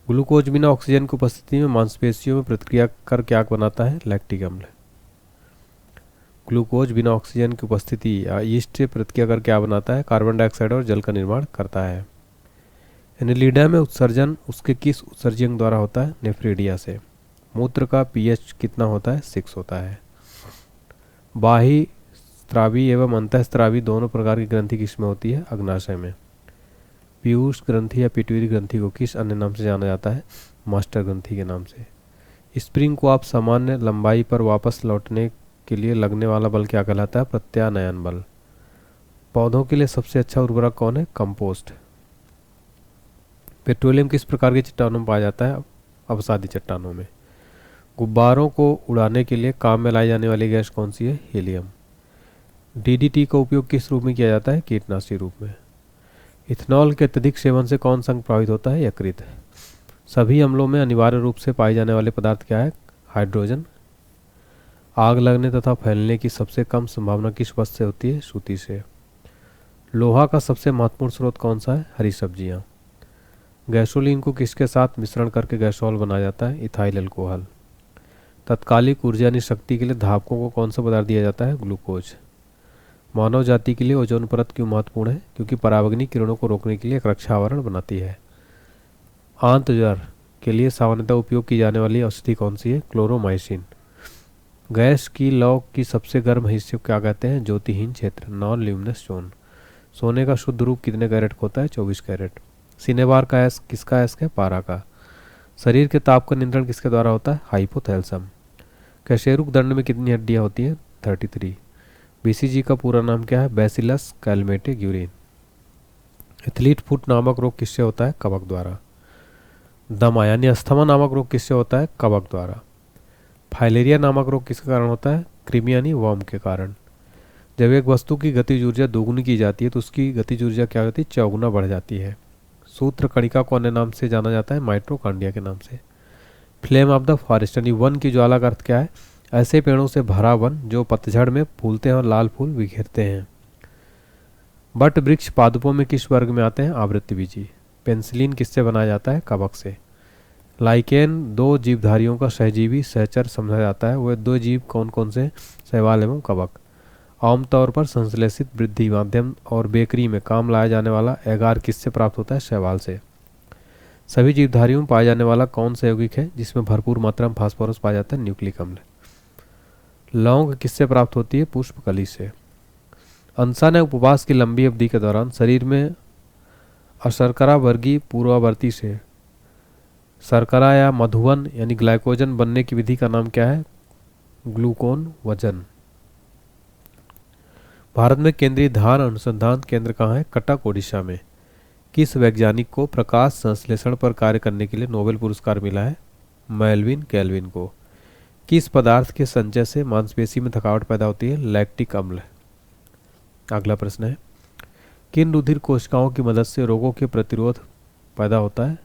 ग्लूकोज बिना ऑक्सीजन की उपस्थिति में मांसपेशियों में प्रतिक्रिया कर क्या बनाता है? लैक्टिक अम्ल। ग्लूकोज बिना ऑक्सीजन की उपस्थिति या यीस्ट से प्रतिक्रिया कर क्या बनाता है? कार्बन डाइऑक्साइड और जल का निर्माण करता है। एनिलिडा में उत्सर्जन उसके किस उत्सर्जक द्वारा होता है? नेफ्रेडिया से। मूत्र का पीएच कितना होता है? 6 होता है। बाह्य स्त्रावी एवं अंतःस्त्रावी दोनों प्रकार की ग्रंथि किसमें होती है? अग्नाशय में। पीयूष ग्रंथि या पिट्यूटरी ग्रंथि को किस अन्य नाम से जाना जाता है? मास्टर ग्रंथि के नाम से। स्प्रिंग को आप सामान्य लंबाई पर वापस लौटने के लिए लगने वाला बल क्या कहलाता है? प्रत्यानयन बल। पौधों के लिए सबसे अच्छा उर्वरक कौन है? कंपोस्ट। पेट्रोलियम किस प्रकार की चट्टानों में पाया जाता है? अवसादी चट्टानों में। गुब्बारों को उड़ाने के लिए काम में लाई जाने वाली गैस कौन सी है? हीलियम। डीडीटी का उपयोग किस रूप में किया जाता है? कीटनाशी रूप में। इथेनॉल के अत्यधिक सेवन से कौन सा अंग प्रभावित होता है? यकृत। सभी अम्लों में अनिवार्य रूप से पाए जाने वाले पदार्थ क्या है? हाइड्रोजन। आग लगने तथा फैलने की सबसे कम संभावना किस वस्तु से होती है? सूती से। लोहा का सबसे महत्वपूर्ण स्रोत कौन सा है? हरी सब्जियां। गैसोलीन को किसके साथ मिश्रण करके गैसोल बनाया जाता है? Ethyl alcohol. तत्कालिक ऊर्जा यानी शक्ति के लिए धावकों को कौन सा पदार्थ दिया जाता है? ग्लूकोज। मानव जाति के लिए ओजोन परत क्यों महत्वपूर्ण है? क्योंकि पराबैंगनी किरणों को रोकने के लिए एक रक्षा आवरण बनाती है। आंत ज्वर के लिए सामान्यतः उपयोग की जाने वाली औषधि कौन सी है? क्लोरोमाइसिन। गैस की लौ की सबसे गर्म हिस्से को क्या कहते हैं? ज्योतिहीन क्षेत्र, नॉन ल्यूमिनस जोन। सोने का शुद्ध रूप कितने कैरेट का होता है? 24 कैरेट। सिनेबार का एस किसका एस है? पारा का। शरीर के ताप का नियंत्रण किसके द्वारा होता है? हाइपोथैलेमस। कशेरुक दंड में कितनी हड्डियां होती हैं? 33। बीसीजी का पूरा नाम क्या है? Bacillus Calmette-Guérin. एथलीट फुट नामक रोग किससे होता है? कवक द्वारा। दमा यानी अस्थमा नामक रोग किससे होता है? कवक द्वारा। फाइलेरिया नामक रोग किसके कारण होता है? कृमि यानी वर्म के कारण। जब एक वस्तु की गतिज ऊर्जा दोगुनी की जाती है तो उसकी गतिज ऊर्जा क्या होती है? चौगुना बढ़ जाती है। सूत्र कणिका को अन्य नाम से जाना जाता है? माइटोकॉन्ड्रिया के नाम से। फ्लेम ऑफ द फॉरेस्ट यानी वन की ज्वाला का अर्थ क्या है? ऐसे पेड़ों से भरा वन जो पतझड़ में फूलते हैं और लाल फूल बिखेरते हैं। बट वृक्ष पादपों में किस वर्ग में आते हैं? आवृतबीजी। पेंसिलिन किससे बनाया जाता है? कवक से। लाइकेन दो जीवधारियों का सहजीवी सहचर समझा जाता है। वह दो जीव कौन कौन से? शैवाल एवं कवक। आमतौर पर संश्लेषित वृद्धि माध्यम और बेकरी में काम लाया जाने वाला एगार किससे प्राप्त होता है? शैवाल से। सभी जीवधारियों में पाया जाने वाला कौन सा यौगिक है जिसमें भरपूर मात्रा में फास्फोरस पाया जाता है? न्यूक्लिक अम्ल। लौंग किससे प्राप्त होती है? पुष्पकली से। अंसा ने उपवास की लंबी अवधि के दौरान शरीर में अशर्करा वर्गीय पूर्वावर्ती से शर्करा या मधुवन यानी ग्लाइकोजन बनने की विधि का नाम क्या है? ग्लूकोन वजन। भारत में केंद्रीय धान अनुसंधान केंद्र कहाँ है? कटक, ओडिशा में। किस वैज्ञानिक को प्रकाश संश्लेषण पर कार्य करने के लिए नोबेल पुरस्कार मिला है? मेल्विन कैल्विन को। किस पदार्थ के संचय से मांसपेशी में थकावट पैदा होती है? लैक्टिक अम्ल। अगला प्रश्न है, किन रुधिर कोशिकाओं की मदद से रोगों के प्रतिरोध पैदा होता है?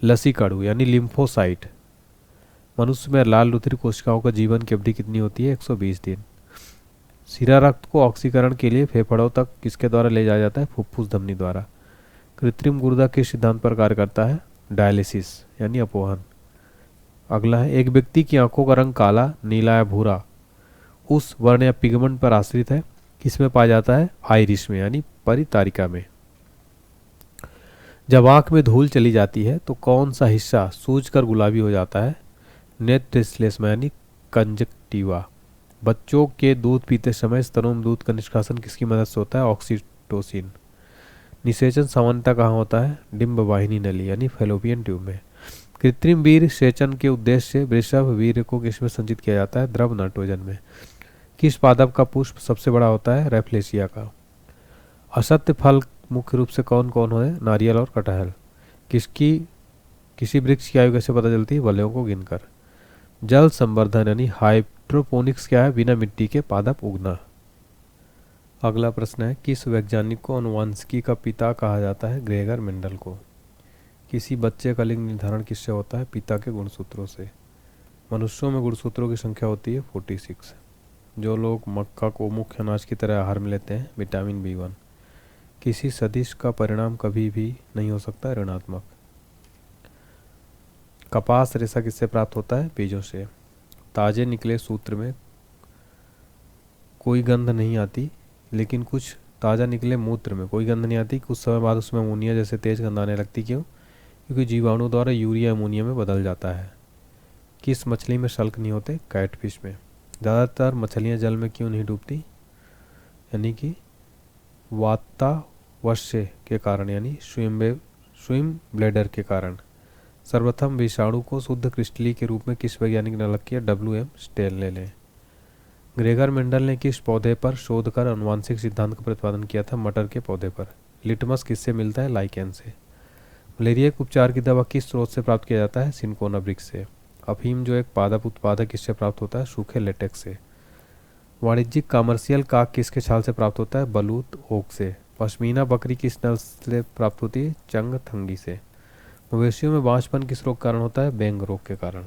लसीकणु यानी लिम्फोसाइट। मनुष्य में लाल रुधिर कोशिकाओं का जीवन की अवधि कितनी होती है? 120 दिन। सिरा रक्त को ऑक्सीकरण के लिए फेफड़ों तक किसके द्वारा ले जाया जाता है? फुफ्फुस धमनी द्वारा। कृत्रिम गुर्दा किस सिद्धांत पर कार्य करता है? डायलिसिस यानी अपवहन। अगला है, एक व्यक्ति की आंखों का रंग काला, नीला या भूरा उस वर्ण या पिगमेंट पर आश्रित है, किसमें पाया जाता है? आइरिश में यानी परितारिका में। जब आंख में धूल चली जाती है तो कौन सा हिस्सा सूजकर गुलाबी हो जाता है? नेत्र श्लेष्मा यानी कंजक्टिवा। बच्चों के दूध पीते समय स्तनों में दूध का निष्कासन किसकी मदद से होता है? ऑक्सीटोसिन। निषेचन सामान्यतः कहाँ होता है? डिंब वाहिनी नली यानी फैलोपियन ट्यूब में। कृत्रिम वीर्य सेचन के उद्देश्य से वृषभ वीर्य को किसमें संचित किया जाता है? द्रव नाइट्रोजन में। किस पादप का पुष्प सबसे बड़ा होता है? रैफ्लेशिया का। असत्य फल मुख्य रूप से कौन कौन है? नारियल और कटहल। किसी वृक्ष की आयु कैसे पता चलती है? वलयों को गिनकर। जल संवर्धन यानी हाइड्रोपोनिक्स क्या है? बिना मिट्टी के पादप उगना। अगला प्रश्न है, किस वैज्ञानिक को आनुवंशिकी का पिता कहा जाता है? ग्रेगर मेंडल को। किसी बच्चे का लिंग निर्धारण किससे होता है? पिता के गुणसूत्रों से। मनुष्यों में गुणसूत्रों की संख्या होती है 46। जो लोग मक्का को मुख्य अनाज की तरह आहार में लेते हैं, विटामिन B1। किसी सदिश का परिणाम कभी भी नहीं हो सकता ऋणात्मक। कपास रेशा किससे प्राप्त होता है? बीजों से। ताजे निकले सूत्र में कोई गंध नहीं आती, लेकिन कुछ ताज़ा निकले मूत्र में कोई गंध नहीं आती, कुछ समय बाद उसमें अमोनिया जैसे तेज गंध आने लगती। क्यों? क्योंकि जीवाणु द्वारा यूरिया अमोनिया में बदल जाता है। किस मछली में शल्क नहीं होते? कैटफिश में। ज़्यादातर मछलियाँ जल में क्यों नहीं डूबती? यानी कि वातावश्य के कारण यानी स्विम ब्लेडर के कारण। सर्वप्रथम विषाणु को शुद्ध क्रिस्टली के रूप में किस वैज्ञानिक ने अलग किया? WM Stanley. ग्रेगर मेंडल ने किस पौधे पर शोध कर आनुवंशिक सिद्धांत का प्रतिपादन किया था? मटर के पौधे पर। लिटमस किससे मिलता है? लाइकेन से। मलेरिया के उपचार की दवा किस स्रोत से प्राप्त किया जाता है? सिनकोना वृक्ष से। अफीम जो एक पादप उत्पाद है किससे प्राप्त होता है? सूखे लेटेक्स से। वाणिज्यिक कमर्शियल काक किसके छाल से प्राप्त होता है? बलूत ओक से। पश्मीना बकरी किस नस्ल से प्राप्त होती है? चंगथंगी से। मवेशियों में बांझपन किस रोग के कारण होता है? बैंग रोग के कारण।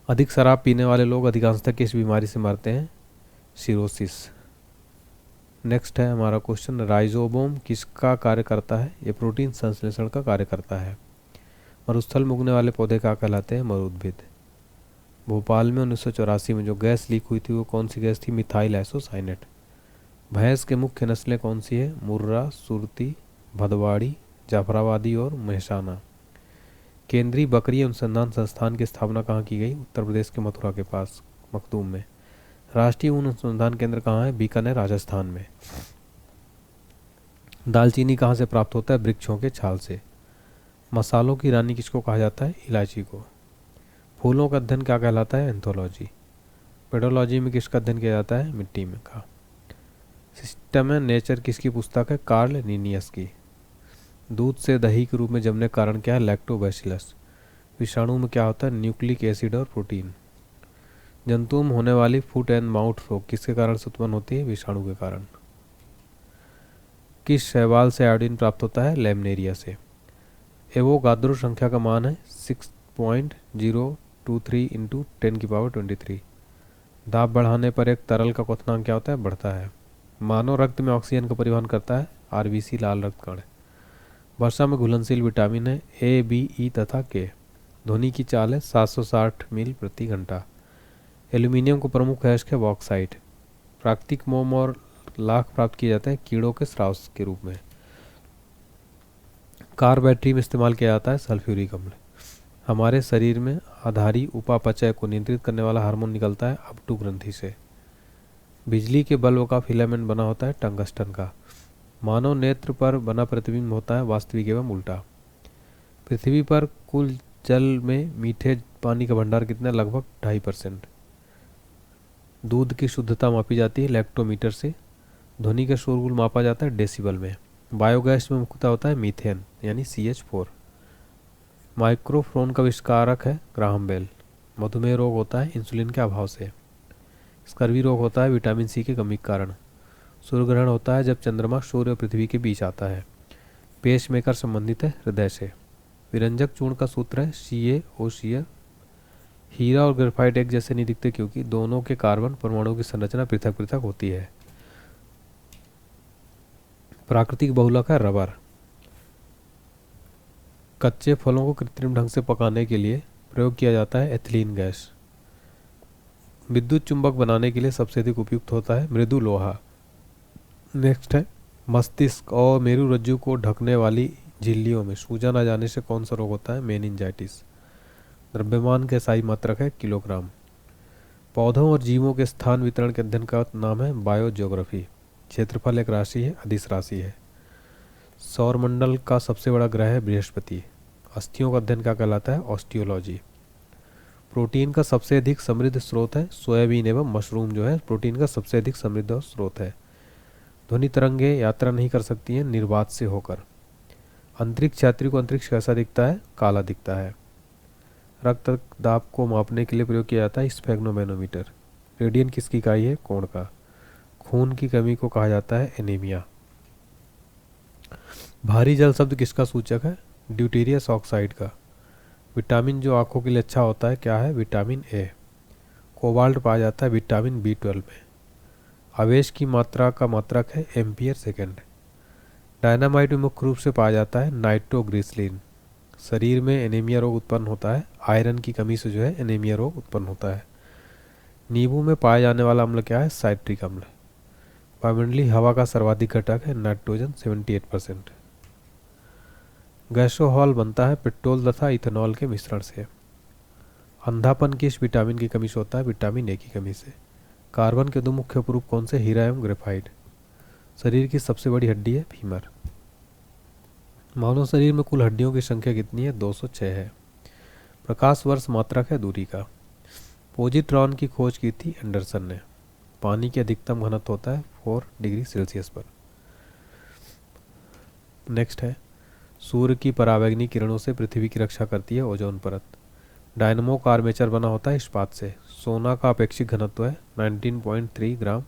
अधिक शराब पीने वाले लोग अधिकांशतः किस बीमारी से मरते हैं? सिरोसिस। नेक्स्ट है हमारा क्वेश्चन, राइजोबोम किसका कार्य करता है? ये प्रोटीन संश्लेषण का कार्य करता है। मरुस्थल में उगने वाले पौधे क्या कहलाते हैं? मरुद्भिद। भोपाल में 1984 में जो गैस लीक हुई थी वो कौन सी गैस थी? Methyl isocyanate. भैंस के मुख्य नस्लें कौन सी है? मुर्रा, सुरती, भदवाड़ी, जाफराबादी और मेहसाना। केंद्रीय बकरी अनुसंधान संस्थान की स्थापना कहाँ की गई? उत्तर प्रदेश के मथुरा के पास मखदूम में। राष्ट्रीय ऊन अनुसंधान केंद्र कहाँ है? बीकानेर राजस्थान में। दालचीनी कहाँ से प्राप्त होता है? वृक्षों के छाल से। मसालों की रानी किसको कहा जाता है? इलायची को। फूलों का अध्ययन क्या कहलाता है? एंथोलॉजी। पेडोलॉजी में किसका अध्ययन किया जाता है? मिट्टी में का। सिस्टम नेचर किसकी पुस्तक है? कार्ल नीनियस की। दूध से दही के रूप में जमने का कारण क्या है? लैक्टोबैसिलस। विषाणु में क्या होता है? न्यूक्लिक एसिड और प्रोटीन। जंतुओं में होने वाली फुट एंड माउथ रोग किसके कारण से उत्पन्न होती है? विषाणु के कारण। किस शैवाल से आयोडीन प्राप्त होता है? लेमनेरिया से। एवोगाद्रो संख्या का मान है 6.023 इंटू 10⁻23। दाब बढ़ाने पर एक तरल का क्वथनांक क्या होता है? बढ़ता है। मानव रक्त में ऑक्सीजन का परिवहन करता है RBC लाल रक्त कण। वर्षा में घुलनशील विटामिन है A, B, E तथा K। ध्वनि की चाल है 760 मील प्रति घंटा। एल्यूमिनियम को प्रमुख अयस्क है बॉक्साइट। प्राकृतिक मोम और लाख प्राप्त किए जाते हैं कीड़ों के स्राव के रूप में। कार बैटरी में इस्तेमाल किया जाता है सल्फ्यूरिक अम्ल। हमारे शरीर में आधारी उपापचय को नियंत्रित करने वाला हार्मोन निकलता है अपटू ग्रंथि से। बिजली के बल्ब का फिलामेंट बना होता है टंगस्टन का। मानव नेत्र पर बना प्रतिबिंब होता है वास्तविक एवं उल्टा। पृथ्वी पर कुल जल में मीठे पानी का भंडार कितना? लगभग 2.5%। दूध की शुद्धता मापी जाती है लैक्टोमीटर से। ध्वनि का शोरगुल मापा जाता है डेसिबल में। बायोगैस में मुख्यतः होता है मीथेन यानी CH4। माइक्रोफोन का आविष्कारक है ग्राहम बेल। मधुमेह रोग होता है इंसुलिन के अभाव से। स्कर्वी रोग होता है विटामिन सी की कमी के कारण। सूर्य ग्रहण होता है जब चंद्रमा सूर्य और पृथ्वी के बीच आता है। पेस मेकर संबंधित है हृदय से। विरंजक चूर्ण का सूत्र है CaOCl। हीरा और ग्रेफाइट एक जैसे नहीं दिखते क्योंकि दोनों के कार्बन परमाणुओं की संरचना पृथक पृथक होती है। प्राकृतिक बहुलक है रबर। कच्चे फलों को कृत्रिम ढंग से पकाने के लिए प्रयोग किया जाता है एथिलीन गैस। विद्युत चुंबक बनाने के लिए सबसे अधिक उपयुक्त होता है मृदु लोहा। नेक्स्ट है मस्तिष्क और मेरुरज्जु को ढकने वाली झिल्लियों में सूजन आ जाने से कौन सा रोग होता है मेनिंजाइटिस। द्रव्यमान के सही मात्रक है किलोग्राम। पौधों और जीवों के स्थान वितरण के अध्ययन का नाम है बायोजियोग्राफी। क्षेत्रफल एक राशि है अदिश राशि है। सौरमंडल का सबसे बड़ा ग्रह है बृहस्पति। अस्थियों का अध्ययन क्या कहलाता है ऑस्टियोलॉजी। प्रोटीन का सबसे अधिक समृद्ध स्रोत है सोयाबीन एवं मशरूम जो है प्रोटीन का सबसे अधिक समृद्ध स्रोत है। ध्वनि तरंगे यात्रा नहीं कर सकती हैं निर्वात से होकर। अंतरिक्ष यात्री को अंतरिक्ष कैसा दिखता है काला दिखता है। रक्त दाब को मापने के लिए प्रयोग किया जाता है स्फेग्नोमेनोमीटर। रेडियन किसकी इकाई है कोण का। खून की कमी को कहा जाता है एनीमिया। भारी जल शब्द किसका सूचक है ड्यूटेरियस ऑक्साइड का। विटामिन जो आंखों के लिए अच्छा होता है क्या है विटामिन ए। कोबाल्ट पाया जाता है विटामिन B12 में। आवेश की मात्रा का मात्रक है एम्पियर सेकेंड। डायनामाइट में मुख्य रूप से पाया जाता है नाइट्रोग्लिसरीन। शरीर में एनीमिया रोग उत्पन्न होता है आयरन की कमी से जो है एनीमिया रोग उत्पन्न होता है। नींबू में पाया जाने वाला अम्ल क्या है साइट्रिक अम्ल। वायुमंडलीय हवा का सर्वाधिक घटक है नाइट्रोजन 78%। गैसोहॉल बनता है पेट्रोल तथा इथेनॉल के मिश्रण से। अंधापन किस विटामिन की कमी से होता है विटामिन ए की कमी से। कार्बन के दो मुख्य उपरूप कौन से हीरा एवं ग्रेफाइट। शरीर की सबसे बड़ी हड्डी है फीमर। मानव शरीर में कुल हड्डियों की संख्या कितनी है 206 है। प्रकाश वर्ष मात्रक है दूरी का। पोजिट्रॉन की खोज की थी एंडरसन ने। पानी की अधिकतम घनत्व होता है 4 डिग्री सेल्सियस पर। नेक्स्ट है सूर्य की परावैंगनी किरणों से पृथ्वी की रक्षा करती है ओजोन परत। डायनमो का आर्मेचर बना होता है इस्पात से। सोना का अपेक्षित घनत्व है 19.3 ग्राम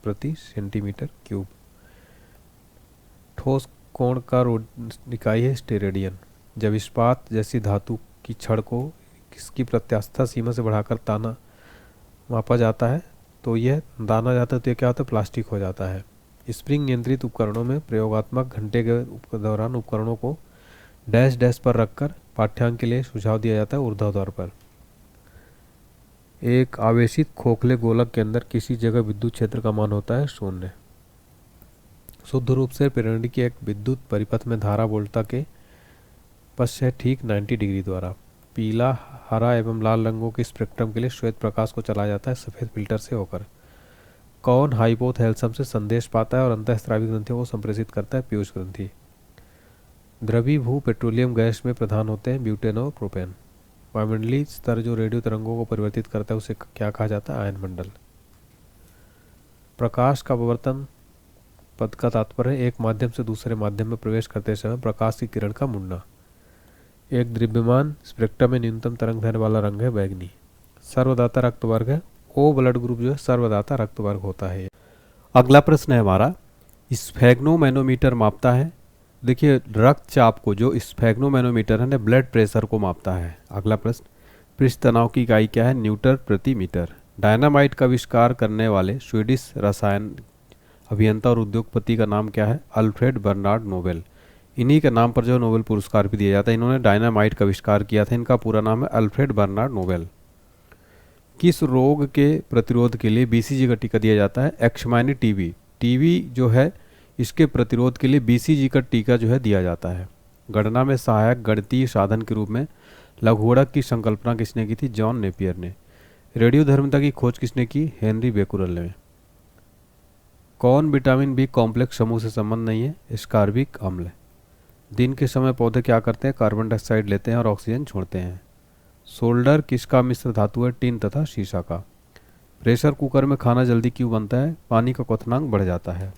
प्रति सेंटीमीटर क्यूब। ठोस कोण का इकाई है स्टेरेडियन। जब इस्पात जैसी धातु की छड़ को इसकी प्रत्यास्था सीमा से बढ़ाकर ताना मापा जाता है तो यह दाना जाता है तो यह क्या होता है प्लास्टिक हो जाता है। स्प्रिंग नियंत्रित उपकरणों में प्रयोगात्मक घंटे के दौरान उपकरणों को डैश डैश पर रखकर पाठ्यांक के लिए सुझाव दिया जाता है ऊर्ध्वाधर पर। एक आवेशित खोखले गोलक के अंदर किसी जगह विद्युत क्षेत्र का मान होता है 0। शुद्ध रूप से प्रेरणी की एक विद्युत परिपथ में धारा वोल्टता के पश्चात ठीक 90 डिग्री द्वारा। पीला हरा एवं लाल रंगों के स्पेक्ट्रम के लिए श्वेत प्रकाश को चलाया जाता है सफ़ेद फिल्टर से होकर। कौन हाइपोथैलेमस से संदेश पाता है और अंतःस्रावी ग्रंथियों को संप्रेषित करता है पीयूष ग्रंथि। द्रवीभूत पेट्रोलियम गैस में प्रधान होते हैं ब्यूटेन और प्रोपेन। वायुमंडलीय स्तर जो रेडियो तरंगों को परिवर्तित करता है उसे क्या कहा जाता है आयन मंडल। प्रकाश का अपवर्तन पद का तात्पर्य एक माध्यम से दूसरे माध्यम में प्रवेश करते समय प्रकाश की किरण का मुड़ना। एक द्रव्यमान स्पेक्ट्रम में न्यूनतम तरंग दैर्ध्य वाला रंग है बैंगनी। सर्वदाता रक्त वर्ग है ओ ब्लड ग्रुप जो है सर्वदाता रक्त वर्ग होता है। अगला प्रश्न है हमारा स्फेग्नोमैनोमीटर मापता है। देखिए रक्तचाप को जो स्फेग्नोमैनोमीटर है ब्लड प्रेशर को मापता है। अगला प्रश्न पृष्ठ तनाव की इकाई क्या है न्यूटन प्रति मीटर। डायनामाइट का आविष्कार करने वाले स्वीडिश रसायन अभियंता और उद्योगपति का नाम क्या है अल्फ्रेड बर्नार्ड नोबेल। इन्हीं के नाम पर जो नोबेल पुरस्कार भी दिया जाता है। इन्होंने डायनामाइट का आविष्कार किया था। इनका पूरा नाम है अल्फ्रेड बर्नार्ड नोबेल। किस रोग के प्रतिरोध के लिए BCG का टीका दिया जाता है एक्समाइनी टीबी। टीबी जो है इसके प्रतिरोध के लिए BCG का टीका जो है दिया जाता है। गणना में सहायक गणितीय साधन के रूप में लघुगणक की संकल्पना किसने की थी जॉन नेपियर ने। रेडियोधर्मिता की खोज किसने की हेनरी बेकुरल ने। कौन विटामिन बी कॉम्प्लेक्स समूह से संबंध नहीं है एस्कॉर्बिक अम्ल। दिन के समय पौधे क्या करते हैं कार्बन डाइऑक्साइड लेते हैं और ऑक्सीजन छोड़ते हैं। सोल्डर किसका मिश्र धातु है टिन तथा शीशा का। प्रेशर कुकर में खाना जल्दी क्यों बनता है पानी का क्वथनांक बढ़ जाता है।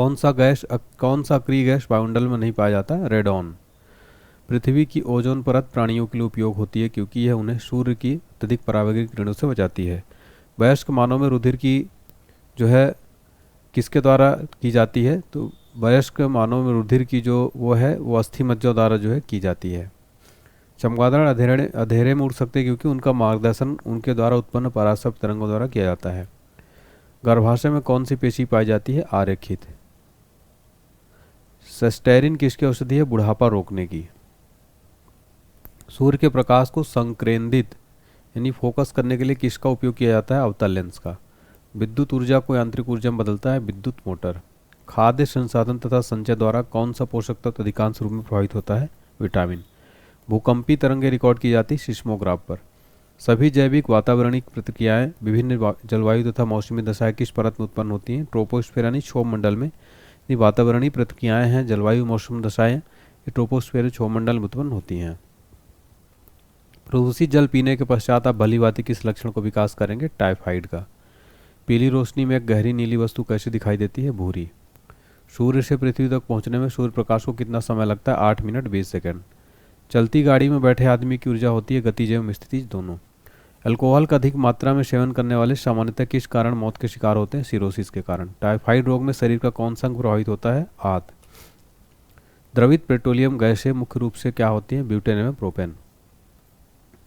कौन सा अक्रिय गैस वायुमंडल में नहीं पाया जाता? रेडॉन। पृथ्वी की ओजोन परत प्राणियों के लिए उपयोग होती है क्योंकि यह उन्हें सूर्य की अत्यधिक पराबैंगनी किरणों से बचाती है। वयस्क मानव में रुधिर की जो है किसके द्वारा की जाती है? तो वयस्क मानव में रुधिर की जो वो अस्थि मज्जा द्वारा जो है की जाती है। चमगादड़ अंधेरे में उड़ सकते हैं क्योंकि उनका मार्गदर्शन उनके द्वारा उत्पन्न पराश्रय तरंगों द्वारा किया जाता है। गर्भाशय में कौन सी पेशी पाई जाती है? आरेखित। सेस्टेरिन किसकी औषधि है? बुढ़ापा रोकने की। सूर्य के प्रकाश को संकेंद्रित यानी फोकस करने के लिए किसका उपयोग किया जाता है? अवतल लेंस का। विद्युत ऊर्जा को यांत्रिक ऊर्जा में बदलता है? विद्युत मोटर। खाद्य संसाधन तथा संचय द्वारा कौन सा पोषक तत्व अधिकांश रूप में प्रभावित होता है? विटामिन। भूकंपी तरंगें रिकॉर्ड की जाती सिस्मोग्राफ पर। सभी जैविक वातावरणिक प्रतिक्रियाएं विभिन्न जलवायु तथा मौसमी दशाएं किस परत में उत्पन्न होती हैं? ट्रोपोस्फीयर यानी क्षोभ मंडल में। ये वातावरणीय प्रतिक्रियाएं हैं जलवायु मौसम दशाएं, ये ट्रोपोस्फीयर क्षोभ मंडल में उत्पन्न होती हैं। प्रदूषित जल पीने के पश्चात आप भली भांति किस लक्षण को विकास करेंगे? टाइफाइड का। पीली रोशनी में एक गहरी नीली वस्तु कैसे दिखाई देती है? भूरी। सूर्य से पृथ्वी तक पहुंचने में सूर्य प्रकाश को कितना समय लगता है? 8 मिनट 20 सेकंड। चलती गाड़ी में बैठे आदमी की ऊर्जा होती है गतिज एवं स्थितिज दोनों। अल्कोहल का अधिक मात्रा में सेवन करने वाले सामान्यतः किस कारण मौत के शिकार होते हैं? सिरोसिस के कारण। टाइफाइड रोग में शरीर का कौन सा अंग प्रभावित होता है? आंत। द्रवित पेट्रोलियम गैसें मुख्य रूप से क्या होती हैं? ब्यूटेन एवं प्रोपेन।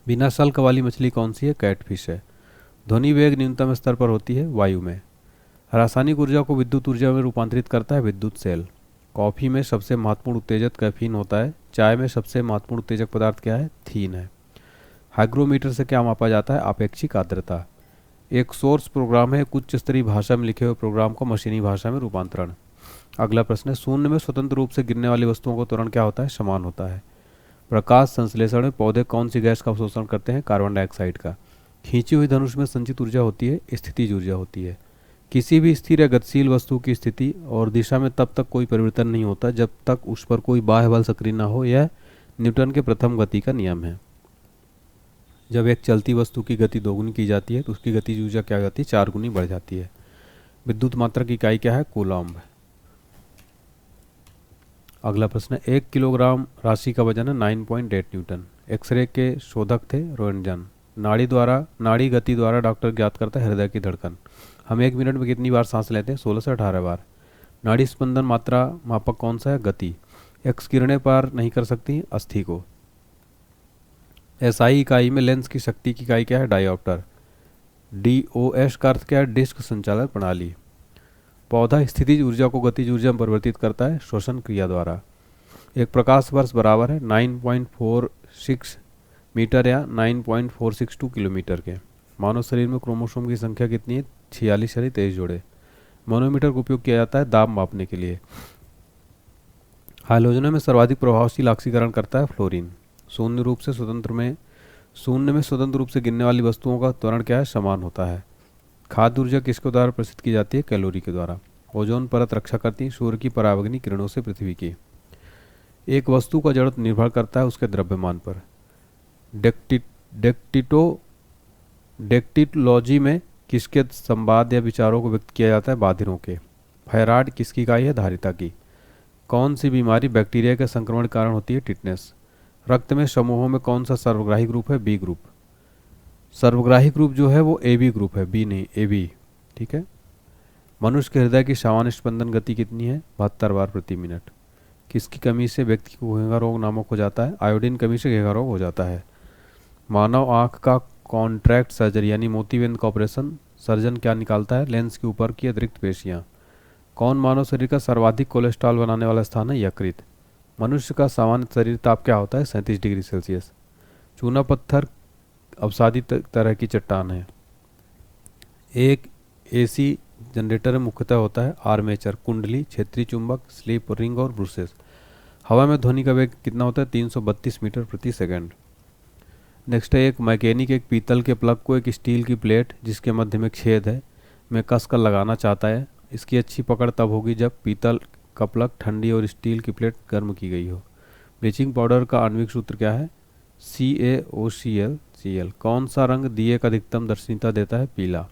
बिना शल्क वाली मछली कौन सी है? कैटफिश है। ध्वनि वेग न्यूनतम स्तर पर होती है? वायु में। रासायनिक ऊर्जा को विद्युत ऊर्जा में रूपांतरित करता है? विद्युत सेल। कॉफी में सबसे महत्वपूर्ण उत्तेजक कैफीन होता है। चाय में सबसे महत्वपूर्ण उत्तेजक पदार्थ क्या है? थीन है। हाइग्रोमीटर से क्या मापा जाता है? आपेक्षिक आर्द्रता। एक सोर्स प्रोग्राम है उच्च स्तरीय भाषा में लिखे हुए प्रोग्राम को मशीनी भाषा में रूपांतरण। अगला प्रश्न है, शून्य में स्वतंत्र रूप से गिरने वाली वस्तुओं का त्वरण क्या होता है? समान होता है। प्रकाश संश्लेषण में पौधे कौन सी गैस का अवशोषण करते हैं? कार्बन डाइऑक्साइड का। खींची हुई धनुष में संचित ऊर्जा होती है? स्थितिज ऊर्जा होती है। किसी भी स्थिर या गतिशील वस्तु की स्थिति और दिशा में तब तक कोई परिवर्तन नहीं होता जब तक उस पर कोई बाह्य बल सक्रिय न हो। यह न्यूटन के प्रथम गति का नियम है। जब एक चलती वस्तु की गति दोगुनी की जाती है तो उसकी गतिज ऊर्जा क्या हो जाती है? 4 गुनी बढ़ जाती है। विद्युत मात्रा की इकाई क्या है? कूलॉम्ब। अगला प्रश्न है, 1 किलोग्राम राशि का वजन है 9.8 न्यूटन। एक्सरे के शोधक थे रोएंटजन। नाड़ी गति द्वारा डॉक्टर ज्ञात करता है हृदय की धड़कन। हम 1 मिनट में कितनी बार सांस लेते हैं? 16 से 18 बार। नाड़ी स्पंदन मात्रा मापक कौन सा है? गति। एक्स किरणें पार नहीं कर सकती अस्थि को। एसआई इकाई में लेंस की शक्ति की इकाई क्या है? डायोप्टर। डीओएस का अर्थ क्या है? डिस्क संचालन प्रणाली। पौधा स्थितिज ऊर्जा को गतिज ऊर्जा में परिवर्तित करता है श्वसन क्रिया द्वारा। एक प्रकाश वर्ष बराबर है 9.46 मीटर या 9.462 किलोमीटर के। मानव शरीर में क्रोमोसोम की संख्या कितनी है? 46 यानी 23 जोड़े। मैनोमीटर का उपयोग किया जाता है दाब मापने के लिए। हाइड्रोजन में सर्वाधिक प्रभावशील ऑक्सीकरण करता है फ्लोरीन। शून्य में स्वतंत्र रूप से गिरने वाली वस्तुओं का त्वरण क्या है? समान होता है। खाद्य ऊर्जा किसके द्वारा प्रस्तुत की जाती है? कैलोरी के द्वारा। ओजोन परत रक्षा करती है सूर्य की पराबैंगनी किरणों से पृथ्वी की। एक वस्तु का जड़त्व निर्भर करता है उसके द्रव्यमान पर। डेक्टिटोलॉजी में किसके संवाद या विचारों को व्यक्त किया जाता है? बाधिरों के। फायराइड किसकी इकाई है? धारिता की। कौन सी बीमारी बैक्टीरिया के संक्रमण के कारण होती है? टिटनेस। रक्त में समूहों में कौन सा सर्वग्राही ग्रुप है? B group. सर्वग्राही ग्रुप जो है वो ए बी ग्रुप है, बी नहीं, ए बी। ठीक है। मनुष्य के हृदय की सामान्य स्पंदन गति कितनी है? 72 बार प्रति मिनट। किसकी कमी से व्यक्ति को घेंघा रोग नामक हो जाता है? आयोडीन कमी से घेंघा रोग हो जाता है। मानव आंख का कॉन्ट्रैक्ट सर्जरी यानी मोतीबिंद का ऑपरेशन सर्जन क्या निकालता है? लेंस के ऊपर की अतिरिक्त पेशियाँ। कौन मानव शरीर का सर्वाधिक कोलेस्ट्रॉल बनाने वाला स्थान है? यकृत। मनुष्य का सामान्य शरीर ताप क्या होता है? 37 डिग्री सेल्सियस। चूना पत्थर अवसादी तरह की चट्टान है। एक एसी जनरेटर में मुख्यतः होता है आर्मेचर, कुंडली, क्षेत्रीय चुंबक, स्लिप रिंग और ब्रूसेस। हवा में ध्वनि का वेग कितना होता है? 332 मीटर प्रति सेकंड। नेक्स्ट है, एक मैकेनिक एक पीतल के प्लग को एक स्टील की प्लेट जिसके मध्य में छेद है में कसकर लगाना चाहता है। इसकी अच्छी पकड़ तब होगी जब पीतल का प्लग ठंडी और स्टील की प्लेट गर्म की गई हो। ब्लीचिंग पाउडर का आणविक सूत्र क्या है? CaOCl। कौन सा रंग दिए का अधिकतम दर्शनीयता देता है? पीला।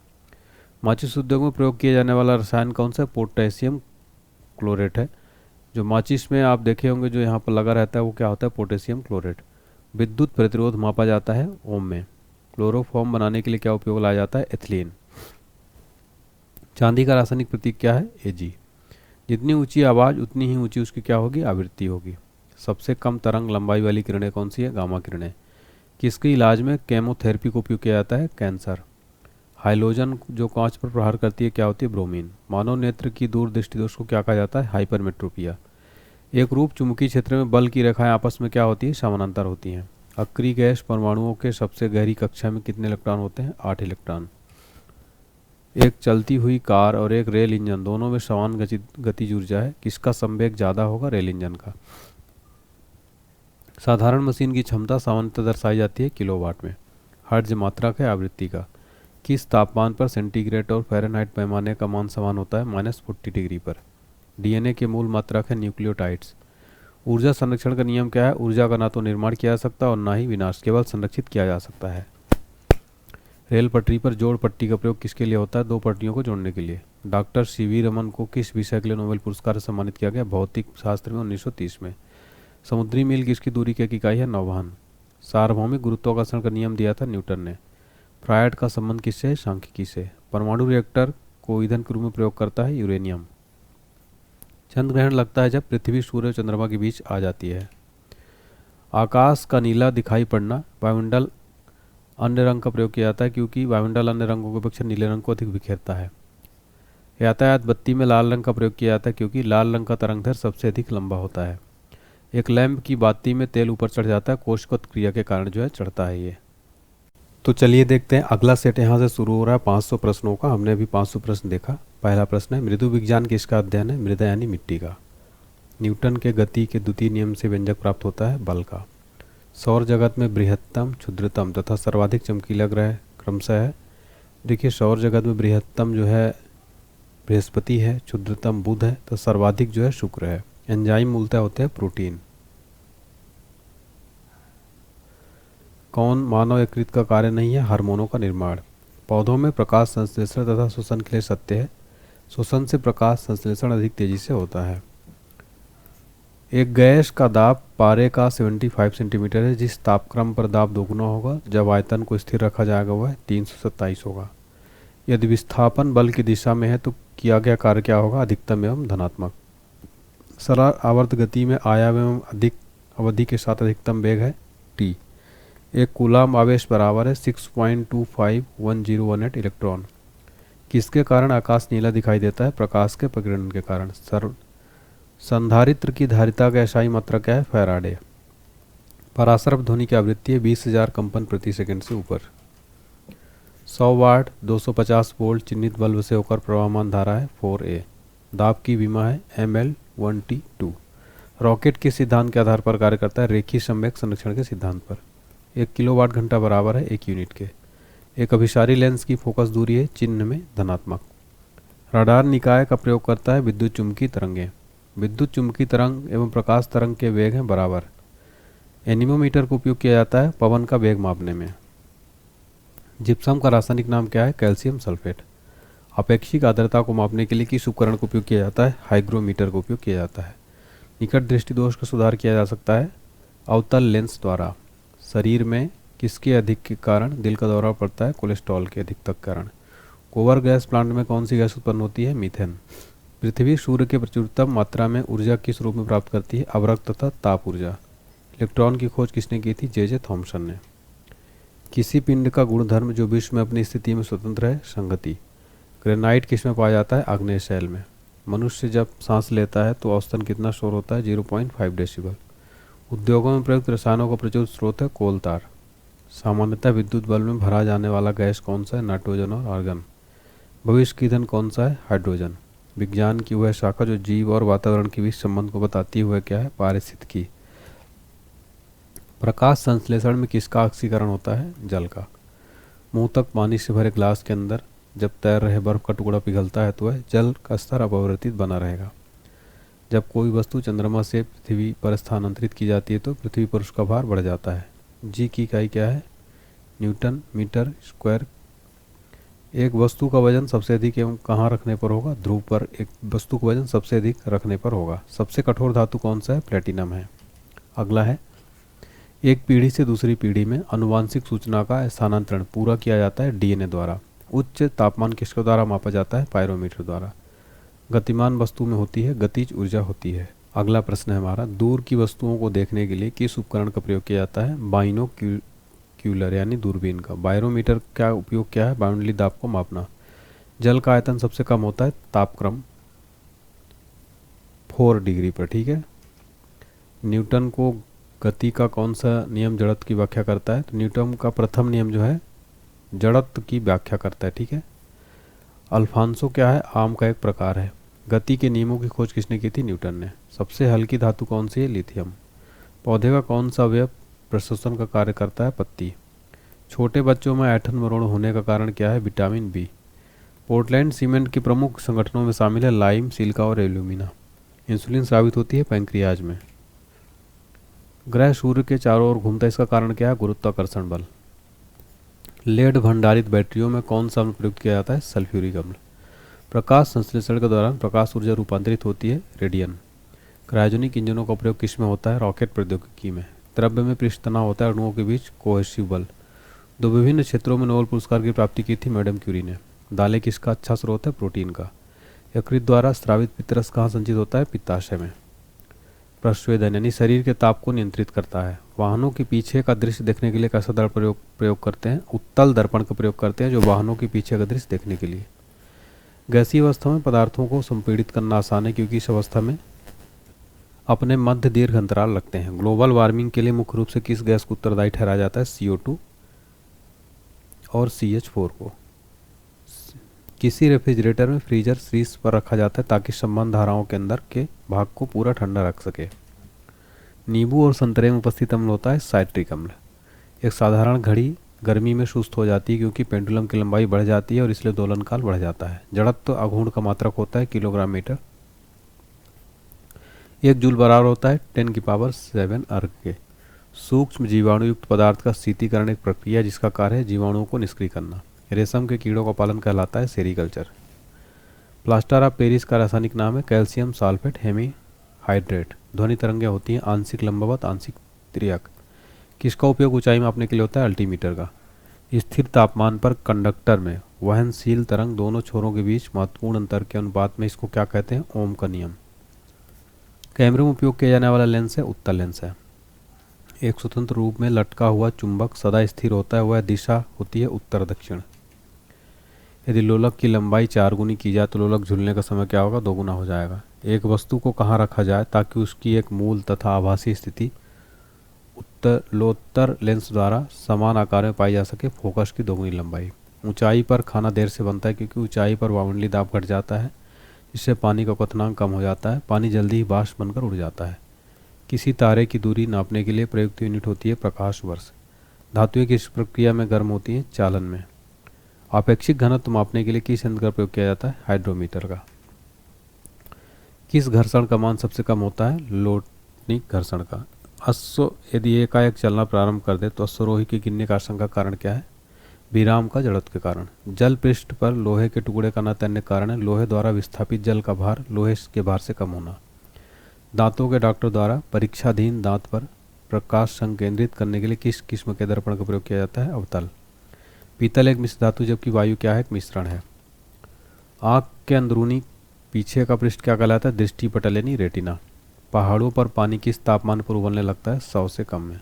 माचिस उद्योग में प्रयोग किया जाने वाला रसायन कौन सा है? पोटेशियम क्लोरेट है। जो माचिस में आप देखे होंगे जो यहाँ पर लगा रहता है वो क्या होता है, पोटेशियम क्लोरेट। विद्युत प्रतिरोध मापा जाता है ओम में। क्लोरोफॉर्म बनाने के लिए क्या उपयोग लाया जाता है, एथिलीन। चांदी का रासायनिक प्रतीक क्या है, एजी। जितनी ऊंची आवाज़ उतनी ही ऊंची उसकी क्या होगी, आवृत्ति होगी। सबसे कम तरंग लंबाई वाली किरणें कौन सी है, गामा किरणें। किसके इलाज में केमोथेरेपी को उपयोग किया जाता है, कैंसर। हाइलोजन जो कांच पर प्रहार करती है क्या होती है, ब्रोमीन। मानव नेत्र की दूर दृष्टि दोष को क्या कहा जाता है, हाइपरमेट्रोपिया। एक रूप चुंबकीय क्षेत्र में बल की रेखाएं आपस में क्या होती है, समानांतर होती हैं। अक्रिय गैस परमाणुओं के सबसे गहरी कक्षा में कितने इलेक्ट्रॉन होते हैं, 8 इलेक्ट्रॉन। एक चलती हुई कार और एक रेल इंजन दोनों में समान गतिज ऊर्जा है, किसका संवेग ज़्यादा होगा, रेल इंजन का। साधारण मशीन की क्षमता सामान्यतः दर्शाई जाती है किलोवाट में। हर्ट्ज मात्रक है आवृत्ति का। किस तापमान पर सेंटीग्रेड और फ़ारेनहाइट पैमाने का मान समान होता है, -40 डिग्री पर। डीएनए के मूल मात्रक है न्यूक्लियोटाइड्स। ऊर्जा संरक्षण का नियम क्या है, ऊर्जा का ना तो निर्माण किया जा सकता और ना ही विनाश, केवल संरक्षित किया जा सकता है। रेल पटरी पर जोड़ पट्टी का प्रयोग किसके लिए होता है, दो पटरियों को जोड़ने के लिए। डॉक्टर सीवी रमन को किस विषय के लिए नोबेल पुरस्कार से सम्मानित किया गया, भौतिक शास्त्र में 1930 में। समुद्री मील किसकी दूरी की एक इकाई है, नौवहन। सार्वभौमिक गुरुत्वाकर्षण का नियम दिया था न्यूटन ने। फ्रायड का संबंध किससे है, सांख्यिकी से। परमाणु रिएक्टर को ईंधन के रूप में प्रयोग करता है यूरेनियम। चंद्र ग्रहण लगता है जब पृथ्वी सूर्य और चंद्रमा के बीच आ जाती है। आकाश का नीला दिखाई पड़ना, वायुमंडल अन्य रंग का प्रयोग किया जाता है क्योंकि वायुमंडल अन्य रंगों की अपेक्षा नीले रंग को अधिक बिखेरता है। यातायात बत्ती में लाल रंग का प्रयोग किया जाता है क्योंकि लाल रंग का तरंगदैर्घ्य सबसे अधिक लंबा होता है। एक लैंप की बाती में तेल ऊपर चढ़ जाता है, कोष्ठकोट क्रिया के कारण जो है चढ़ता है ये। तो चलिए देखते हैं अगला सेट यहाँ से शुरू हो रहा है 500 प्रश्नों का। हमने अभी 500 प्रश्न देखा। पहला प्रश्न है, मृदु विज्ञान किसका अध्ययन है, मृदा यानी मिट्टी का। न्यूटन के गति के द्वितीय नियम से व्यंजक प्राप्त होता है, बल का। सौर जगत में बृहत्तम, क्षुद्रतम तथा सर्वाधिक चमकीला ग्रह क्रमशः है। देखिए सौर जगत में बृहत्तम जो है बृहस्पति है, क्षुद्रतम बुध है, तो सर्वाधिक जो है शुक्र है। एंजाइम मूलतः होते हैं प्रोटीन। कौन मानव यकृत का कार्य नहीं है, हार्मोनों का निर्माण। पौधों में प्रकाश संश्लेषण तथा श्वसन के लिए सत्य है। श्वसन से प्रकाश संश्लेषण अधिक तेजी से होता है। एक गैस का दाब पारे का 75 सेंटीमीटर है। जिस तापक्रम पर दाब दोगुना होगा जब आयतन को स्थिर रखा जाएगा वह 327 होगा। यदि विस्थापन बल की दिशा में है तो किया गया कार्य क्या होगा, अधिकतम एवं धनात्मक। सरल आवर्त गति में आयाम एवं अधिक अवधि के साथ अधिकतम वेग है टी। एक कूलाम आवेश बराबर है 6.251018 इलेक्ट्रॉन। किसके कारण आकाश नीला दिखाई देता है, प्रकाश के प्रकीर्णन के कारण। संधारित्र की धारिता का एसआई मात्रा क्या है, फैराडे। परासर्प ध्वनि की आवृत्ति है 20,000 कंपन प्रति सेकंड से ऊपर। 100 वाट 250 वोल्ट चिन्हित बल्ब से होकर प्रवाहमान धारा है 4A। दाब की विमा है ML1T2। रॉकेट के सिद्धांत के आधार पर कार्य करता है, रेखीय संवेग संरक्षण के सिद्धांत पर। 1 किलोवाट घंटा बराबर है 1 यूनिट के। एक अभिसारी लेंस की फोकस दूरी है चिन्ह में धनात्मक। रडार निकाय का प्रयोग करता है विद्युत चुम्बकीय तरंगें। विद्युत चुम्बकीय तरंग एवं प्रकाश तरंग के वेग हैं बराबर। एनीमोमीटर का उपयोग किया जाता है पवन का वेग मापने में। जिप्सम का रासायनिक नाम क्या है, कैल्शियम सल्फेट। अपेक्षिक आर्द्रता को मापने के लिए किस उपकरण का उपयोग किया जाता है, हाइग्रोमीटर का उपयोग किया जाता है। निकट दृष्टि दोष का सुधार किया जा सकता है अवतल लेंस द्वारा। शरीर में किसके अधिक के कारण दिल का दौरा पड़ता है, कोलेस्ट्रॉल के अधिकतम कारण। गोबर गैस प्लांट में कौन सी गैस उत्पन्न होती है, मीथेन। पृथ्वी सूर्य के प्रचुरतम मात्रा में ऊर्जा किस रूप में प्राप्त करती है, अवरक्त तथा ताप ऊर्जा। इलेक्ट्रॉन की खोज किसने की थी, जे थॉमसन ने। किसी पिंड का गुणधर्म जो विश्व में अपनी स्थिति में स्वतंत्र है, संगति। ग्रेनाइट किस में पाया जाता है, आग्नेय शैल में। मनुष्य जब सांस लेता है तो औसतन कितना शोर होता है, 0.5 डेसिबल। उद्योगों में प्रयुक्त रसायनों का प्रचुर स्रोत है कोल तार। सामान्यतः विद्युत बल्ब में भरा जाने वाला गैस कौन सा है, नाइट्रोजन और आर्गन। भविष्य की ईंधन कौन सा है, हाइड्रोजन। विज्ञान की वह शाखा जो जीव और वातावरण के बीच संबंध को बताती हुए क्या है, पारिस्थितिकी। प्रकाश संश्लेषण में किसका ऑक्सीकरण होता है, जल का। मुंह तक पानी से भरे ग्लास के अंदर जब तैर रहे बर्फ का टुकड़ा पिघलता है तो वह जल का स्तर अपरिवर्तित बना रहेगा। जब कोई वस्तु चंद्रमा से पृथ्वी पर स्थानांतरित की जाती है तो पृथ्वी पर उसका भार बढ़ जाता है। जी की इकाई क्या है, न्यूटन मीटर स्क्वायर एक वस्तु का वजन सबसे अधिक एवं कहाँ रखने पर होगा? ध्रुव पर एक वस्तु का वजन सबसे अधिक रखने पर होगा। सबसे कठोर धातु कौन सा है? प्लेटिनम है। अगला है, एक पीढ़ी से दूसरी पीढ़ी में आनुवांशिक सूचना का स्थानांतरण पूरा किया जाता है डीएनए द्वारा। उच्च तापमान किसके द्वारा मापा जाता है? पायरोमीटर द्वारा। गतिमान वस्तु में होती है गतिज ऊर्जा होती है। अगला प्रश्न है हमारा, दूर की वस्तुओं को देखने के लिए किस उपकरण का प्रयोग किया जाता है? बाइनोक्यूलर यानी दूरबीन का। बायरोमीटर का उपयोग क्या है? वायुमंडलीय दाब को मापना। जल का आयतन सबसे कम होता है तापक्रम 4 डिग्री पर, ठीक है। न्यूटन को गति का कौन सा नियम जड़त्व की व्याख्या करता है? तो न्यूटन का प्रथम नियम जो है जड़त्व की व्याख्या करता है, ठीक है। अल्फांसो क्या है? आम का एक प्रकार है। गति के नियमों की खोज किसने की थी? न्यूटन ने। सबसे हल्की धातु कौन सी है? लिथियम। पौधे का कौन सा अवयव प्रश्वसन का कार्य करता है? पत्ती। छोटे बच्चों में ऐंठन मरोड़ होने का कारण क्या है? Vitamin B. पोर्टलैंड सीमेंट के प्रमुख संगठनों में शामिल है लाइम, सिलिका और एल्यूमिना। इंसुलिन स्रावित होती है पैंक्रियाज में। ग्रह सूर्य के चारों ओर घूमता है, इसका कारण क्या है? गुरुत्वाकर्षण बल। लेड भंडारित बैटरियों में कौन सा अम्ल प्रयुक्त किया जाता है? सल्फ्यूरिक अम्ल। प्रकाश संश्लेषण के दौरान प्रकाश ऊर्जा रूपांतरित होती है रेडियन। क्रायोजेनिक इंजनों का प्रयोग किस में होता है? रॉकेट प्रौद्योगिकी में। द्रव्य में पृष्ठ तनाव होता है अणुओं के बीच कोहेसिव बल। दो विभिन्न क्षेत्रों में नोबेल पुरस्कार की प्राप्ति की थी मैडम क्यूरी ने। दालें किसका अच्छा स्रोत है? प्रोटीन का। यकृत द्वारा स्रावित पित्तरस कहाँ संचित होता है? पित्ताशय में। प्रस्वेदन यानी शरीर के ताप को नियंत्रित करता है। वाहनों के पीछे का दृश्य देखने के लिए कैसा दर्पण प्रयोग करते हैं? उत्तल दर्पण का प्रयोग करते हैं, जो वाहनों के पीछे का दृश्य देखने के लिए। गैसीय अवस्था में पदार्थों को संपीड़ित करना आसान है, क्योंकि इस अवस्था में अपने मध्य दीर्घ अंतराल लगते हैं। ग्लोबल वार्मिंग के लिए मुख्य रूप से किस गैस को उत्तरदायी ठहराया जाता है? CO2 और CH4 को। किसी रेफ्रिजरेटर में फ्रीजर शीर्ष पर रखा जाता है ताकि संबंध धाराओं के अंदर के भाग को पूरा ठंडा रख सके। नींबू और संतरे में उपस्थित अम्ल होता है साइट्रिक अम्ल। एक साधारण घड़ी गर्मी में सुस्त हो जाती है क्योंकि पेंडुलम की लंबाई बढ़ जाती है और इसलिए दोलन काल बढ़ जाता है। जड़त्व आघूर्ण का मात्रक होता है किलोग्राम मीटर। एक जूल बराबर होता है 10⁻7 अर्ग के। सूक्ष्म जीवाणु युक्त पदार्थ का शीतीकरण एक प्रक्रिया है जिसका कार्य है जीवाणुओं को निष्क्रिय करना। रेशम के कीड़ों का पालन कहलाता है सेरीकल्चर। प्लास्टर ऑफ पेरिस का रासायनिक नाम है कैल्शियम सल्फेट हेमीहाइड्रेट। ध्वनि तरंगें होती हैं आंशिक लंबवत आंशिक तिर्यक। किसका उपयोग ऊंचाई मापने के लिए होता है? अल्टीमीटर का। स्थिर तापमान पर कंडक्टर में वहनशील तरंग दोनों छोरों के बीच महत्वपूर्ण अंतर के अनुपात में इसको क्या कहते हैं? ओम का नियम। कैमरे में उपयोग किया जाने वाला लेंस है उत्तल लेंस है। एक स्वतंत्र रूप में लटका हुआ चुंबक सदा स्थिर होता है, वह दिशा होती है उत्तर दक्षिण। यदि लोलक की लंबाई 4 गुनी की जाए तो लोलक झूलने का समय क्या होगा? 2 गुना हो जाएगा। एक वस्तु को कहाँ रखा जाए ताकि उसकी एक मूल तथा आभासी स्थिति उत्तलोत्तर लेंस द्वारा समान आकार में पाई जा सके? फोकस की 2 गुनी लंबाई। ऊंचाई पर खाना देर से बनता है क्योंकि ऊंचाई पर वायुमंडलीय दाब घट जाता है, इससे पानी का क्वथनांक कम हो जाता है। पानी जल्दी ही वाष्प बनकर उड़ जाता है। किसी तारे की दूरी नापने के लिए प्रयुक्त यूनिट होती है प्रकाश वर्ष। धातुएं किस प्रक्रिया में गर्म होती हैं? चालन में। आपेक्षिक घनत्व मापने के लिए किस यंत्र का प्रयोग किया जाता है? हाइड्रोमीटर का। किस घर्षण का मान सबसे कम होता है? लोटनिक घर्षण का। अश्व यदि एकाएक चलना प्रारंभ कर दे तो अश्वरोही के गिरने का आशंका कारण क्या है? विराम का जड़त्व के कारण। जल पृष्ठ पर लोहे के टुकड़े का न तैरने के कारण है लोहे द्वारा विस्थापित जल का भार लोहे के भार से कम होना। दांतों के डॉक्टर द्वारा परीक्षाधीन दांत पर प्रकाश संकेंद्रित करने के लिए किस किस्म के दर्पण का प्रयोग किया जाता है? अवतल। पीतल एक मिश्र धातु जबकि वायु क्या है? एक मिश्रण है। आँख के अंदरूनी पीछे का पृष्ठ क्या कहलाता है? दृष्टि पटल यानी रेटिना। पहाड़ों पर पानी किस तापमान पर उबलने लगता है? 100 से कम में।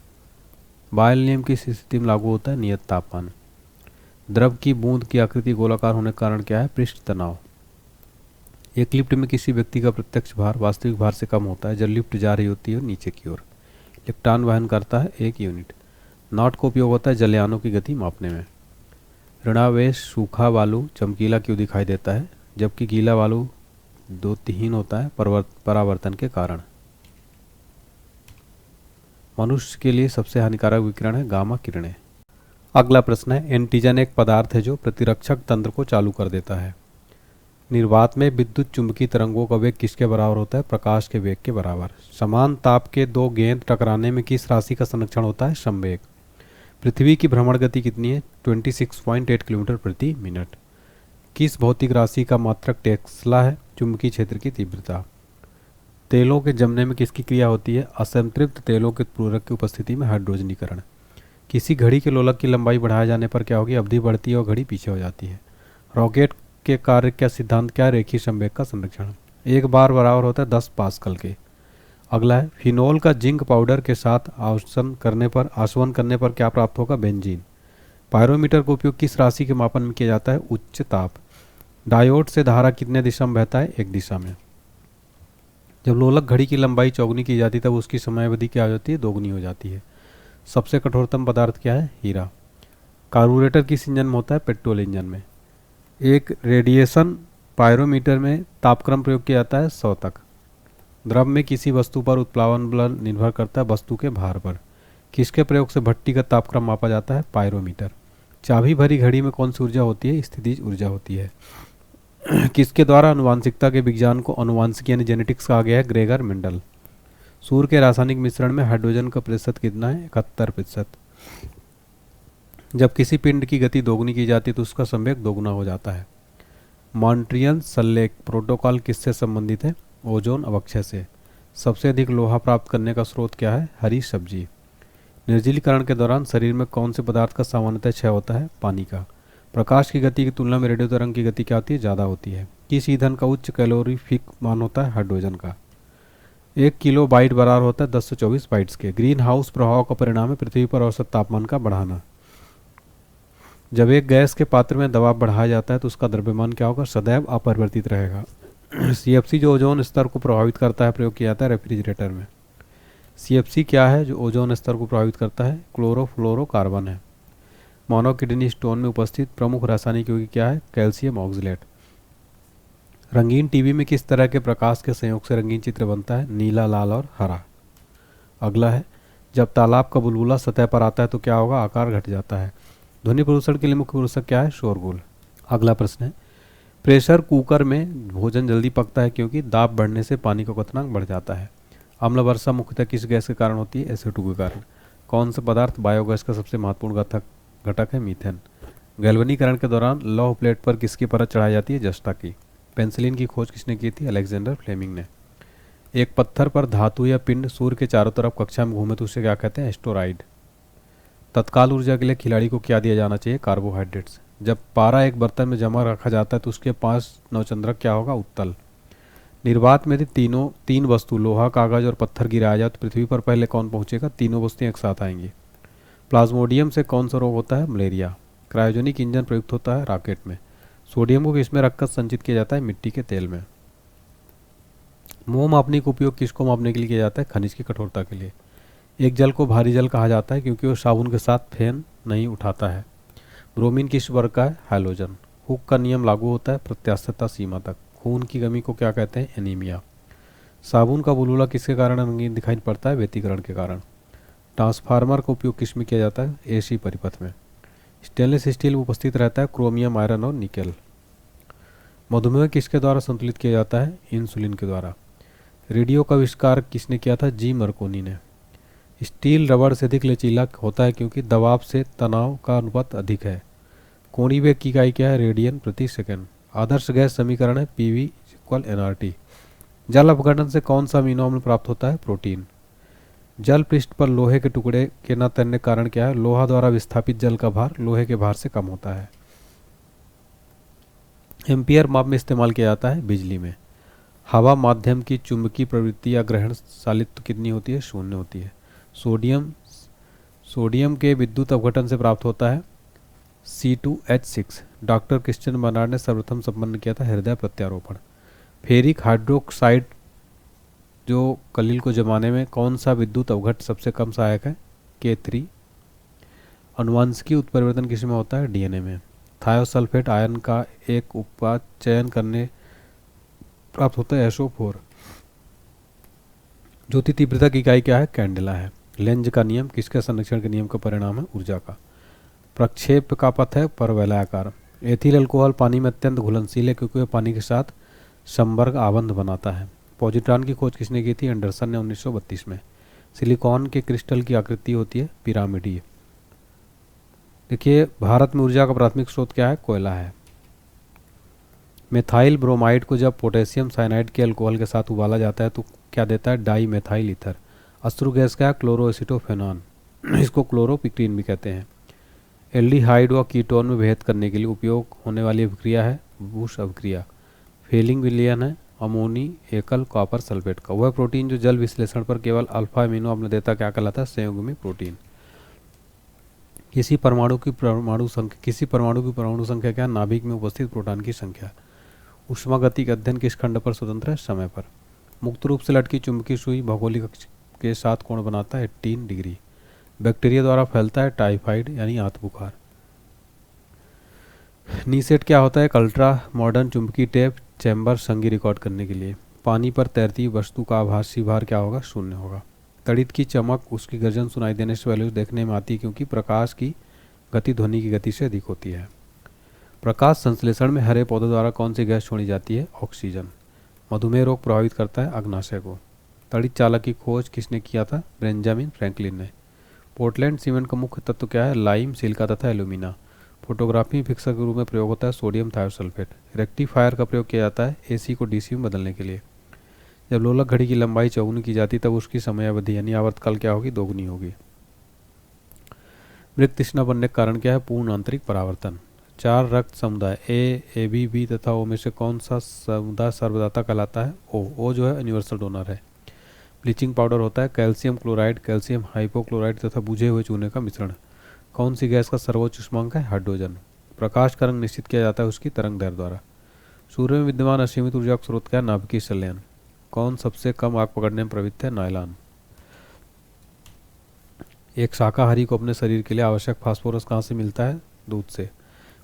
बायल नियम किस स्थिति में लागू होता है? नियत तापमान। द्रव की बूंद की आकृति गोलाकार होने के कारण क्या है? पृष्ठ तनाव। एक लिफ्ट में किसी व्यक्ति का प्रत्यक्ष भार वास्तविक भार से कम होता है जब लिफ्ट जा रही होती है नीचे की ओर। लिफ्टान वहन करता है 1 यूनिट। नॉट का उपयोग होता है जलयानों की गति मापने में। ऋणावेश सूखा वालू चमकीला क्यों दिखाई देता है जबकि गीला वालू द्योतिहीन होता है? परावर्तन के कारण। मनुष्य के लिए सबसे हानिकारक विकिरण है गामा किरणें। अगला प्रश्न है, एंटीजन एक पदार्थ है जो प्रतिरक्षक तंत्र को चालू कर देता है। निर्वात में विद्युत चुंबकीय तरंगों का वेग किसके बराबर होता है? प्रकाश के वेग के बराबर। समान ताप के 2 गेंद टकराने में किस राशि का संरक्षण होता है? संवेग। पृथ्वी की भ्रमण गति कितनी है? 26.8 किलोमीटर प्रति मिनट। किस भौतिक राशि का मात्रक टेस्ला है? चुंबकीय क्षेत्र की तीव्रता। तेलों के जमने में किसकी क्रिया होती है? असंतृप्त तेलों के पूरक की उपस्थिति में हाइड्रोजनीकरण। किसी घड़ी के लोलक की लंबाई बढ़ाए जाने पर क्या होगी? अवधि बढ़ती है और घड़ी पीछे हो जाती है। रॉकेट के कार्य का सिद्धांत क्या है? रेखीय संवेग का संरक्षण। एक बार बराबर होता है 10 पास्कल के। अगला है, फिनोल का जिंक पाउडर के साथ आसवन करने पर क्या प्राप्त होगा? बेंजीन। पायरोमीटर का उपयोग किस राशि के मापन में किया जाता है? उच्च ताप। डायोड से धारा कितने दिशा में बहता है? एक दिशा में। जब लोलक घड़ी की लंबाई चौगुनी की जाती है तब उसकी समय अवधि क्या हो जाती है? दोगुनी हो जाती है। सबसे कठोरतम पदार्थ क्या है? हीरा। कार्बोरेटर किस इंजन में होता है? पेट्रोल इंजन में। एक रेडिएशन पायरोमीटर में तापक्रम प्रयोग किया जाता है 100 तक। द्रव में किसी वस्तु पर उत्प्लावन बल निर्भर करता है वस्तु के भार पर। किसके प्रयोग से भट्टी का तापक्रम मापा जाता है? पायरोमीटर। चाबी भरी घड़ी में कौन सी ऊर्जा होती है? स्थितिज ऊर्जा होती है। किसके द्वारा आनुवांशिकता के विज्ञान को आनुवांशिक यानी जेनेटिक्स कहा गया है? Gregor Mendel. सूर्य के रासायनिक मिश्रण में हाइड्रोजन का प्रतिशत कितना है? 71%। जब किसी पिंड की गति दोगुनी की जाती है तो उसका संवेग दोगुना हो जाता है। मॉन्ट्रियल सल्लेक प्रोटोकॉल किससे संबंधित है? ओजोन अवक्षय से। सबसे अधिक लोहा प्राप्त करने का स्रोत क्या है? हरी सब्जी। निर्जलीकरण के दौरान शरीर में कौन से पदार्थ का सामान्यतः क्षय होता है? पानी का। प्रकाश की गति की तुलना में रेडियो तरंग की गति क्या होती है? ज़्यादा होती है। किस ईंधन का उच्च कैलोरीफिक मान होता है? हाइड्रोजन का। 1 किलो बाइट बराबर होता है 10 से 24 बाइट्स के। ग्रीन हाउस प्रभाव का परिणाम है पृथ्वी पर औसत तापमान का बढ़ाना। जब एक गैस के पात्र में दबाव बढ़ाया जाता है तो उसका द्रव्यमान क्या होगा? सदैव अपरिवर्तित रहेगा। सीएफसी जो ओजोन स्तर को प्रभावित करता है प्रयोग किया जाता है रेफ्रिजरेटर में। सीएफसी क्या है जो ओजोन स्तर को प्रभावित करता है? क्लोरोफ्लोरोकार्बन है। मानव किडनी स्टोन में उपस्थित प्रमुख रासायनिक यौगिक क्या है? Calcium oxalate. रंगीन टीवी में किस तरह के प्रकाश के संयोग से रंगीन चित्र बनता है? नीला, लाल और हरा। अगला है, जब तालाब का बुलबुला सतह पर आता है तो क्या होगा? आकार घट जाता है। ध्वनि प्रदूषण के लिए मुख्य प्रदूषक क्या है? शोरगुल। अगला प्रश्न है, प्रेशर कुकर में भोजन जल्दी पकता है क्योंकि दाब बढ़ने से पानी का क्वथनांक बढ़ जाता है। अम्ल वर्षा मुख्यतः किस गैस के कारण होती है? SO2 के कारण। कौन सा पदार्थ बायोगैस का सबसे महत्वपूर्ण घटक है? मीथेन। गैल्वनीकरण के दौरान लौह प्लेट पर किसकी परत चढ़ाई जाती है? जस्ता की। पेंसिलिन की खोज किसने की थी? अलेक्जेंडर फ्लेमिंग ने। एक पत्थर पर धातु या पिंड सूर्य के चारों तरफ कक्षा में घूमे तो उसे क्या कहते हैं? एस्टेरॉइड। तत्काल ऊर्जा के लिए खिलाड़ी को क्या दिया जाना चाहिए? कार्बोहाइड्रेट्स। जब पारा एक बर्तन में जमा रखा जाता है तो उसके 5 नवचंद्रक क्या होगा? उत्तल। निर्वात में यदि तीन वस्तु लोहा, कागज और पत्थर गिराया जाए तो पृथ्वी पर पहले कौन पहुंचेगा? तीनों वस्तुएं एक साथ आएंगी। प्लाज्मोडियम से कौन सा रोग होता है? मलेरिया। क्रायोजेनिक इंजन प्रयुक्त होता है रॉकेट में। सोडियम को किसमें रखकर संचित किया जाता है? मिट्टी के तेल में। मोम मापने का उपयोग किसको मापने के लिए किया जाता है? खनिज की कठोरता के लिए। एक जल को भारी जल कहा जाता है क्योंकि वो साबुन के साथ फेन नहीं उठाता है। ब्रोमीन किस वर्ग का है? हैलोजन। हुक का नियम लागू होता है प्रत्यास्थता सीमा तक। खून की कमी को क्या कहते हैं? एनीमिया। साबुन का बुलबुला किसके कारण रंगीन दिखाई पड़ता है? व्यतिकरण के कारण। ट्रांसफार्मर का उपयोग किस में किया जाता है? AC परिपथ में। स्टेनलेस स्टील में उपस्थित रहता है क्रोमियम, आयरन और निकेल। मधुमेह किसके द्वारा संतुलित किया जाता है? इंसुलिन के द्वारा। रेडियो का आविष्कार किसने किया था? जी मर्कोनी ने। स्टील रबड़ से अधिक लचीला होता है क्योंकि दबाव से तनाव का अनुपात अधिक है। कोणीय वेग की इकाई क्या है? रेडियन प्रति सेकंड। आदर्श गैस समीकरण है PV = nRT। जल अपघटन से कौन सा अमीनो अम्ल प्राप्त होता है? प्रोटीन। जल पृष्ठ पर लोहे के टुकड़े के न तैरने के कारण क्या है? लोहा द्वारा विस्थापित जल का भार लोहे के भार से कम होता है। एम्पियर माप में इस्तेमाल किया जाता है बिजली में। हवा माध्यम की चुंबकीय प्रवृत्ति या ग्रहणशालित्व कितनी होती है? 0 होती है। सोडियम के विद्युत अपघटन से प्राप्त होता है C2H6। डॉक्टर क्रिश्चियन बर्नार्ड ने सर्वप्रथम संपन्न किया था हृदय प्रत्यारोपण। फेरिक हाइड्रोक्साइड जो कलील को जमाने में कौन सा विद्युत अवघट सबसे कम सहायक है? K3। अनुवांशिकी उत्परिवर्तन किस में होता है? DNA में। थायोसल्फेट आयन का एक उत्पाद चयन करने प्राप्त होता है SO4। ज्योति तीव्रता की इकाई क्या है? कैंडेला है। लेंज का नियम किसके संरक्षण के नियम का परिणाम है? ऊर्जा का। प्रक्षेप का पथ है परवलयाकार। एथिल अल्कोहल पानी में अत्यंत घुलनशील है क्योंकि वह पानी के साथ संपर्क आबंध बनाता है। पॉजिट्रॉन की खोज किसने की थी? एंडरसन ने 1932 में। सिलिकॉन के क्रिस्टल की आकृति होती है पिरामिडीय। देखिए, भारत में ऊर्जा का प्राथमिक स्रोत क्या है? कोयला है। मेथाइल ब्रोमाइड को जब पोटेशियम साइनाइड के अल्कोहल के साथ उबाला जाता है तो क्या देता है? Dimethyl ether. अश्रु गैस का है? क्लोरोएसिटोफेनॉन। इसको क्लोरोपिक्रीन भी कहते हैं। एल्डिहाइड व कीटोन में भेद करने के लिए उपयोग होने वाली अभिक्रिया है बूश अभिक्रिया। फेलिंग विलयन है अमोनी एकल कॉपर सल्फेट का। वह प्रोटीन जो जल विश्लेषण पर केवल अल्फा अमीनो अम्ल देता क्या कहलाता है? संयुग्मी प्रोटीन। किसी परमाणु की परमाणु संख्या क्या? नाभिक में उपस्थित प्रोटॉन की संख्या। ऊष्मागतिक अध्ययन किस खंड पर स्वतंत्र है? समय पर। मुक्त रूप से लटकी चुंबकीय सुई भौगोलिक अक्ष के साथ कोण बनाता है 18 डिग्री। बैक्टीरिया द्वारा फैलता है टाइफाइड यानी आंत बुखार। नीसेट क्या होता है? एक अल्ट्रा मॉडर्न चुंबकीय टेप चैम्बर संगी रिकॉर्ड करने के लिए। पानी पर तैरती वस्तु का आभासी भार क्या होगा? शून्य होगा। तड़ित की चमक उसकी गर्जन सुनाई देने से पहले देखने में आती है क्योंकि प्रकाश की गति ध्वनि की गति से अधिक होती है। प्रकाश संश्लेषण में हरे पौधों द्वारा कौन सी गैस छोड़ी जाती है? ऑक्सीजन। मधुमेह रोग प्रभावित करता है अग्नाशय को। तड़ित चालक की खोज किसने किया था? बेंजामिन फ्रैंकलिन ने। पोर्टलैंड सीमेंट का मुख्य तत्व क्या है? लाइम, सिलिका तथा एल्यूमिना। फोटोग्राफी फिक्सर के रूप में प्रयोग होता है सोडियम थायोसल्फेट। रेक्टिफायर का प्रयोग किया जाता है एसी को डीसी में बदलने के लिए। जब लोलक घड़ी की लंबाई चौगुनी की जाती तब उसकी समयावधि यानी आवर्तकाल क्या होगी? दोगुनी होगी। मृत तृष्णा बनने का कारण क्या है? पूर्ण आंतरिक परावर्तन। 4 रक्त समुदाय ए बी बी तथा ओ में से कौन सा समुदाय सर्वदाता कहलाता है? ओ जो है यूनिवर्सल डोनर है। ब्लीचिंग पाउडर होता है कैल्शियम क्लोराइड, कैल्शियम हाइपोक्लोराइड तथा बुझे हुए चूने का मिश्रण। कौन सी गैस का सर्वोच्च उष्मांक है? हाइड्रोजन। प्रकाश का रंग निश्चित किया जाता है उसकी तरंग दैर्ध्य द्वारा। सूर्य में विद्यमान असीमित ऊर्जा का स्रोत क्या है? नाभिकीय संलयन। कौन सबसे कम आग पकड़ने में प्रवृत्त है? नायलॉन। एक शाकाहारी को अपने शरीर के लिए आवश्यक फास्फोरस कहाँ से मिलता है? दूध से।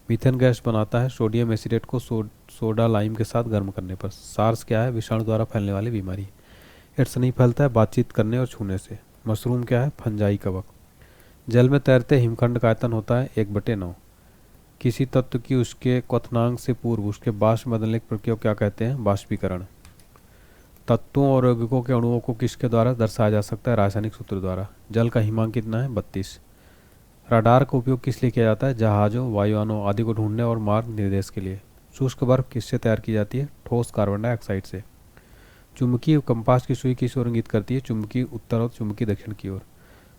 मीथेन गैस बनाता है सोडियम एसिडेट को सोडा लाइम के साथ गर्म करने पर। सार्स क्या है? विषाणु द्वारा फैलने वाली बीमारी। एड्स नहीं फैलता है बातचीत करने और छूने से। मशरूम क्या है? फंजाई कवक। जल में तैरते हिमखंड का आयतन होता है 1/9। किसी तत्व की उसके क्वथनांक से पूर्व उसके बाष्प बदलने की प्रक्रिया को क्या कहते हैं? बाष्पीकरण। तत्वों और यौगिकों के अणुओं को किसके द्वारा दर्शाया जा सकता है? रासायनिक सूत्र द्वारा। जल का हिमांक कितना है? 32। राडार का उपयोग किस लिए किया जाता है? जहाज़ों, वायुयानों आदि को ढूंढने और मार्ग निर्देश के लिए। शुष्क बर्फ किससे तैयार की जाती है? ठोस कार्बन डाइऑक्साइड से। चुंबकीय कंपास की सुई किस ओर इंगित करती है? चुंबकीय उत्तर और चुंबकीय दक्षिण की ओर।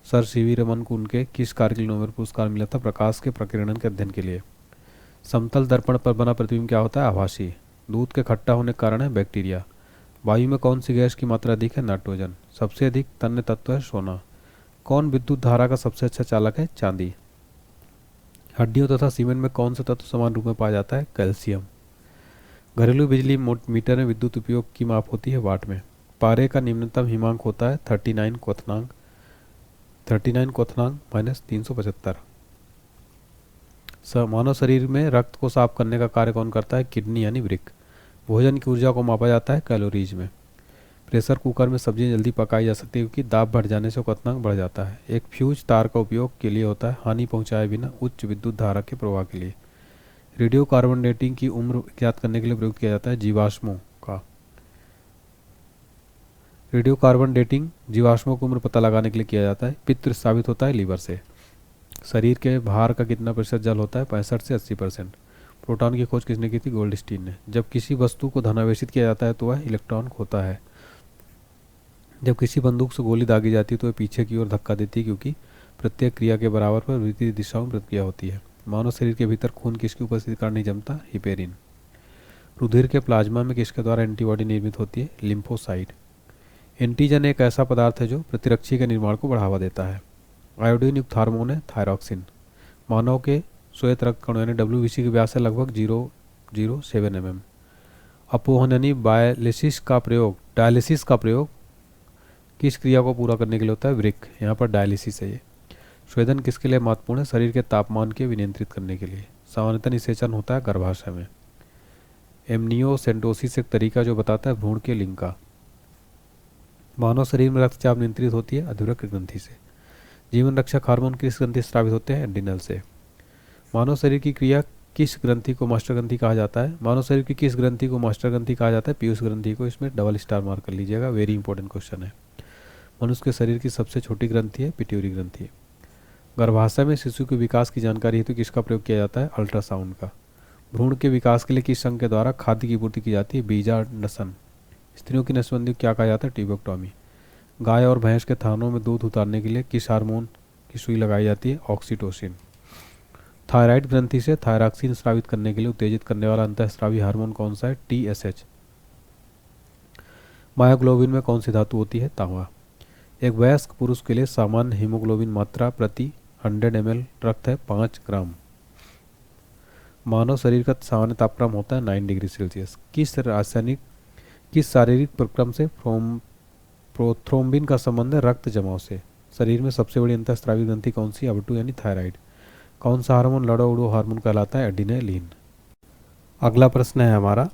सर सीवी रमन को उनके किस कार्य के लिए नोबेल पुरस्कार मिला था? प्रकाश के प्रकीर्णन के अध्ययन के लिए। समतल दर्पण पर बना प्रतिबिंब क्या होता है? आभासी। दूध के खट्टा होने के कारण है बैक्टीरिया। वायु में कौन सी गैस की मात्रा अधिक है? नाइट्रोजन। सबसे अधिक तन्य तत्व है सोना। कौन विद्युत धारा का सबसे अच्छा चालक है? चांदी। हड्डियों तथा सीमेंट में कौन सा तत्व समान रूप में पाया जाता है? कैल्शियम। घरेलू बिजली मिटर में विद्युत उपयोग की माप होती है वाट में। पारे का निम्नतम हिमांक होता है 39 क्वथनांक माइनस 375। मानव शरीर में रक्त को साफ करने का कार्य कौन करता है? किडनी यानी वृक्क। भोजन की ऊर्जा को मापा जाता है कैलोरीज में। प्रेशर कुकर में सब्जियां जल्दी पकाई जा सकती है क्योंकि दाब बढ़ जाने से क्वथनांक बढ़ जाता है। एक फ्यूज तार का उपयोग के लिए होता है हानि पहुंचाए बिना उच्च विद्युत धारा के प्रवाह के लिए। रेडियो कार्बन डेटिंग की उम्र ज्ञात करने के लिए प्रयोग किया जाता है जीवाश्मों का। रेडियो कार्बन डेटिंग जीवाश्मों की उम्र पता लगाने के लिए किया जाता है। पित्त साबित होता है लीवर से। शरीर के भार का कितना प्रतिशत जल होता है? 65 से 80%। प्रोटॉन की खोज किसने की थी? गोल्डस्टीन ने। जब किसी वस्तु को धनावेशित किया जाता है तो वह इलेक्ट्रॉन खोता है। जब किसी बंदूक से गोली दागी जाती है तो वह पीछे की ओर धक्का देती है क्योंकि प्रत्येक क्रिया के बराबर पर विपरीत दिशाओं में प्रतिक्रिया होती है। मानव शरीर के भीतर खून किसकी उपस्थिति के कारण नहीं जमता? हिपेरिन। रुधिर के प्लाज्मा में किसके द्वारा एंटीबॉडी निर्मित होती है? लिम्फोसाइट। एंटीजन एक ऐसा पदार्थ है जो प्रतिरक्षी के निर्माण को बढ़ावा देता है। आयोडीन युक्त हार्मोन है थायरॉक्सिन। मानव के श्वेत रक्त कणों यानी WBC के व्यास है लगभग 0.07 mm। अपोहन यानी डायलिसिस का प्रयोग किस क्रिया को पूरा करने के लिए होता है? वृक्क। यहाँ पर डायलिसिस है ये। स्वेदन किसके लिए महत्वपूर्ण है? शरीर के तापमान के विनियंत्रित करने के लिए। सामान्यतः निषेचन होता है गर्भाशय में। एमनियोसेंटोसिस एक तरीका जो बताता है भ्रूण के लिंग का। मानव शरीर में रक्तचाप नियंत्रित होती है अधुरक ग्रंथि से। जीवन रक्षक हार्मोन किस ग्रंथि से स्रावित होते हैं? एड्रिनल से। मानव शरीर की क्रिया किस ग्रंथि को मास्टर ग्रंथि कहा जाता है? मानव शरीर की किस ग्रंथि को मास्टर ग्रंथि कहा जाता है? पीयूष ग्रंथि को। इसमें डबल स्टार मार्क कर लीजिएगा, वेरी इंपॉर्टेंट क्वेश्चन है। मनुष्य के शरीर की सबसे छोटी ग्रंथि है पिट्यूटरी ग्रंथि। गर्भाशय में शिशु के विकास की जानकारी हेतु किसका प्रयोग किया जाता है? अल्ट्रासाउंड का। भ्रूण के विकास के लिए किस अंग के द्वारा खाद्य की पूर्ति की जाती है? बीजांडसन। स्त्रियों की नसबंदी को क्या कहा जाता है? ट्यूबेक्टोमी। गाय और भैंस के थानों में दूध उतारने के लिए किस हार्मोन की सुई लगाई जाती है? ऑक्सीटोसिन। थायराइड ग्रंथि से थायरॉक्सिन स्रावित करने के लिए उत्तेजित करने वाला अंतःस्रावी हार्मोन कौन सा है? TSH। मायोग्लोबिन में कौन सी धातु होती है? तांबा। एक वयस्क पुरुष के लिए सामान्य हीमोग्लोबिन मात्रा प्रति 100 ml रक्त है 5 ग्राम। मानव शरीर का सामान्य तापक्रम होता है 9 डिग्री सेल्सियस। किस शारीरिक प्रक्रम से प्रोथ्रोम्बिन का संबंध है? रक्त जमाव से। शरीर में सबसे बड़ी अंतःस्रावी ग्रंथि कौन सी? अब2 यानी थायराइड। कौन सा हार्मोन लड़ो उड़ो हार्मोन कहलाता है? एड्रेनालिन। अगला प्रश्न है हमारा,